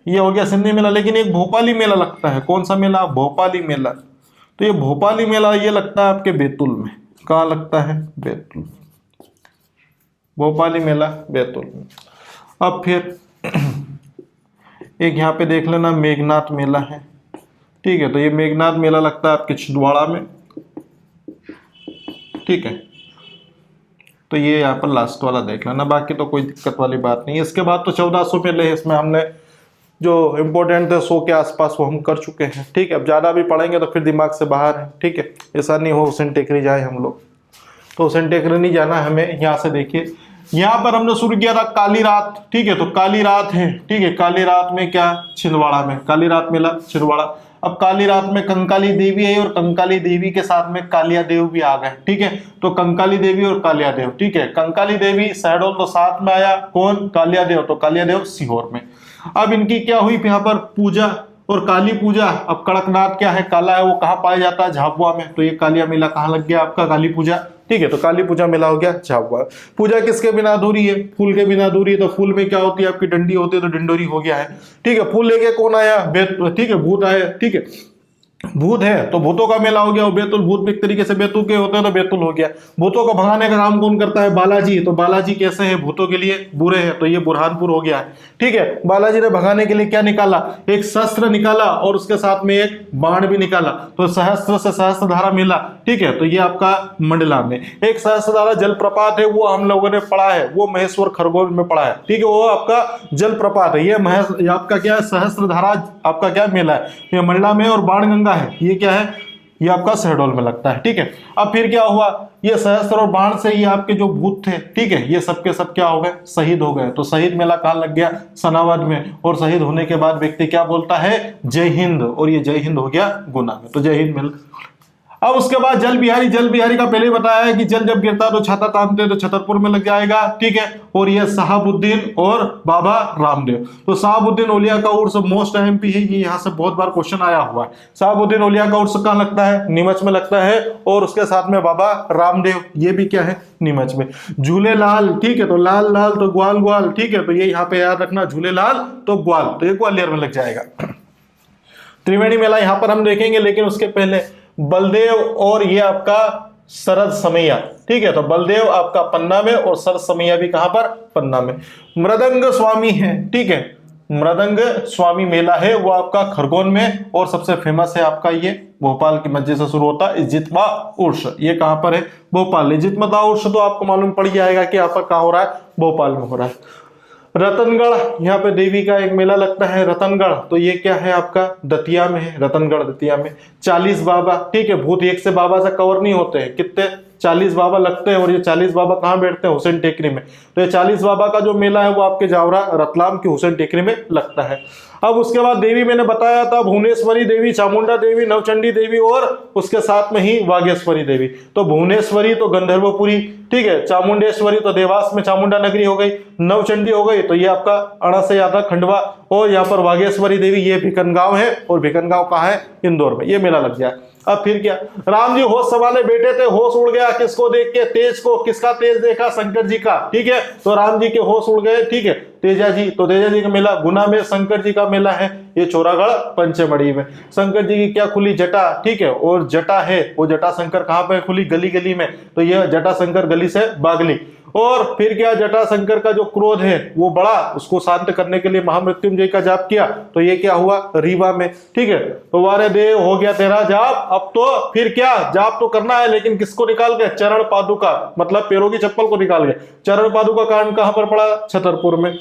ये हो गया सिंधी मेला, लेकिन एक भोपाली मेला लगता है, कौन सा मेला, भोपाली मेला। तो ये भोपाली मेला ये लगता है आपके बैतूल में, कहाँ लगता है, बैतूल, भोपाली मेला बैतूल में। अब फिर एक यहाँ पे देख लेना मेघनाथ मेला है, ठीक है, तो ये मेघनाथ मेला लगता है आपके छिंदवाड़ा में, ठीक है। तो ये यहाँ पर लास्ट वाला देख लेना, बाकी तो कोई दिक्कत वाली बात नहीं है। इसके बाद तो 1400 मेले हैं, इसमें हमने जो इम्पोर्टेंट थे 100 के आसपास वो हम कर चुके हैं, ठीक है। अब ज़्यादा भी पढ़ेंगे तो फिर दिमाग से बाहर है, ठीक है, ऐसा नहीं हो हुसैन टेकरी जाए हम लोग, तो हुसैन टेकरी नहीं जाना हमें। यहाँ से देखिए, यहाँ पर हमने शुरू किया था काली रात, ठीक है, तो काली रात है, ठीक है, काली रात में क्या, छिंदवाड़ा में काली रात मेला छिंदवाड़ा। अब काली रात में कंकाली देवी है, और कंकाली देवी के साथ में कालिया देव भी आ गए, ठीक है, तो कंकाली देवी और कालिया देव, ठीक है। कंकाली देवी शहडोल तो साथ में आया, कौन, कालिया देव, तो कालिया देव सीहोर में। अब इनकी क्या हुई यहाँ पर पूजा और काली पूजा। अब कड़कनाथ क्या है, काला है, वो कहाँ पाया जाता है, झाबुआ में, तो ये कालिया मेला कहाँ लग गया आपका, काली पूजा, ठीक है, तो काली पूजा मेला हो गया झाबुआ। पूजा किसके बिना अधूरी है, फूल के बिना अधूरी है, तो फूल में क्या होती है आपकी डंडी होती है, तो डिंडोरी हो गया है, ठीक है। फूल लेके कौन आया, ठीक है, भूत आए, ठीक है, भूत है तो भूतों का मेला हो गया, बैतुल, भूत एक तरीके से बैतुल के होते हैं, तो बैतुल हो गया। भूतों को भगाने का काम कौन करता है, बालाजी, तो बालाजी कैसे है, भूतों के लिए बुरे हैं, तो ये बुरहानपुर हो गया है, ठीक है। बालाजी ने भगाने के लिए क्या निकाला, एक शस्त्र निकाला, और उसके साथ में एक बाण भी निकाला, तो सहस्त्र से सहस्त्रधारा मेला, ठीक है, तो ये आपका मंडला में। एक सहस्त्रधारा जलप्रपात है, वो हम लोगों ने पढ़ा है, वो महेश्वर खरगोन में पढ़ा है, ठीक है, वो आपका जलप्रपात है। ये आपका क्या है, सहस्त्रधारा आपका क्या मेला है, ये मंडला में। और बाणगंगा है, ये क्या है, ये आपका शहडोल में लगता है, ठीक है। अब फिर क्या हुआ, ये सहस्त्र और बाण से ये आपके जो भूत थे, ठीक है, ये सबके सब क्या हो गए, शहीद हो गए। तो शहीद मेला कहाँ लग गया, सनावद में। और शहीद होने के बाद व्यक्ति क्या बोलता है, जय हिंद, और ये जय हिंद हो गया गुना में, तो जय हिंद मेला। अब उसके बाद जल बिहारी, जल बिहारी का पहले बताया है कि जल जब गिरता तो छाता तानते हैं, तो छतरपुर में लग जाएगा, ठीक है। और ये साहबुद्दीन और बाबा रामदेव, तो साहबुद्दीन औलिया का उर्स मोस्ट एमपी है, ये यहाँ से बहुत बार क्वेश्चन आया हुआ है। साहबुद्दीन औलिया का उर्स कहाँ लगता है, नीमच में लगता है, और उसके साथ में बाबा रामदेव, ये भी क्या है, नीमच में। झूलेलाल, ठीक है, तो लाल लाल तो ग्वाल ग्वाल, ठीक है, तो ये यहाँ पे याद रखना, झूलेलाल तो ग्वाल, तो ये ग्वालियर में लग जाएगा। त्रिवेणी मेला यहाँ पर हम देखेंगे, लेकिन उसके पहले बलदेव और ये आपका शरद समैया, ठीक है, तो बलदेव आपका पन्ना में, और शरद समैया भी कहां पर, पन्ना में। मृदंग स्वामी है, ठीक है, मृदंग स्वामी मेला है, वो आपका खरगोन में। और सबसे फेमस है आपका ये भोपाल की मस्जिद से शुरू होता है इज्तिमा उर्स, ये कहां पर है, भोपाल। इज्तिमा उर्स तो आपको मालूम पड़ जाएगा कि यहाँ पर कहाँ हो रहा है, भोपाल में हो रहा है। रतनगढ़, यहाँ पे देवी का एक मेला लगता है रतनगढ़, तो ये क्या है आपका, दतिया में है, रतनगढ़ दतिया में। 40 बाबा, ठीक है, भूत एक से बाबा से कवर नहीं होते हैं, कितने 40 बाबा लगते हैं, और ये 40 बाबा कहाँ बैठते हैं, हुसैन टेकरी में। तो ये 40 बाबा का जो मेला है वो आपके जावरा रतलाम की हुसैन टेकरी में लगता है। अब उसके बाद देवी मैंने बताया था, भुवनेश्वरी देवी, चामुंडा देवी, नवचंडी देवी, और उसके साथ में ही वागेश्वरी देवी। तो भुवनेश्वरी तो गंधर्वपुरी, ठीक है, चामुंडेश्वरी तो देवास में चामुंडा नगरी हो गई, नवचंडी हो गई, तो ये आपका अड़ा से यात्रा खंडवा, और यहाँ पर वागेश्वरी देवी ये भिकनगांव है, और भिकनगांव कहाँ है, इंदौर में, ये मेला लग जाए। अब फिर क्या, राम जी होश संभाले बैठे थे, होश उड़ गया, किसको देख के, तेज को, किसका तेज देखा, शंकर जी का, ठीक है, तो राम जी के होश उड़ गए, ठीक है, तेजा जी, तो तेजा जी का मेला गुना में। शंकर जी का मेला है ये चोरागढ़ पंचमढ़ी में। शंकर जी की क्या खुली, जटा, ठीक है, और जटा है वो जटा शंकर कहाँ पे खुली, गली गली में, तो ये जटा शंकर गली से बागली। और फिर क्या, जटाशंकर का जो क्रोध है वो बढ़ा, उसको शांत करने के लिए महामृत्युंजय का जाप किया, तो ये क्या हुआ, रीवा में। ठीक है, तो वारे देव हो गया तेरा जाप। अब तो फिर क्या, जाप तो करना है, लेकिन किसको निकाल के, चरण पादुका, मतलब पैरों की चप्पल को निकाल के। चरण पादुका कांड कहां पर पड़ा, छतरपुर में।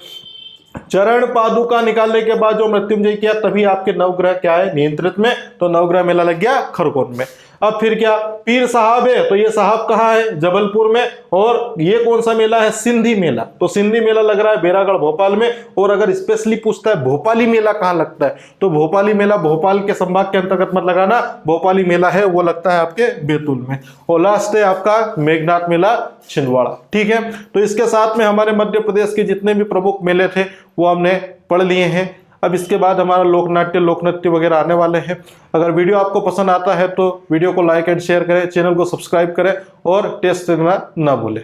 चरण पादुका निकालने के बाद जो मृत्युंजय किया, तभी आपके नवग्रह क्या है, नियंत्रित में। तो नवग्रह मेला लग गया खरगोन में। अब फिर क्या, पीर साहब है, तो ये साहब कहाँ है, जबलपुर में। और ये कौन सा मेला है, सिंधी मेला। तो सिंधी मेला लग रहा है बैरागढ़ भोपाल में। और अगर स्पेशली पूछता है भोपाली मेला कहाँ लगता है, तो भोपाली मेला भोपाल के संभाग के अंतर्गत मत लगाना, भोपाली मेला है वो लगता है आपके बैतूल में। और लास्ट है आपका मेघनाथ मेला छिंदवाड़ा। ठीक है, तो इसके साथ में हमारे मध्य प्रदेश के जितने भी प्रमुख मेले थे वो हमने पढ़ लिए हैं। अब इसके बाद हमारा लोकनाट्य, लोकनृत्य वगैरह आने वाले हैं। अगर वीडियो आपको पसंद आता है तो वीडियो को लाइक एंड शेयर करें, चैनल को सब्सक्राइब करें और टेस्ट करना ना भूलें।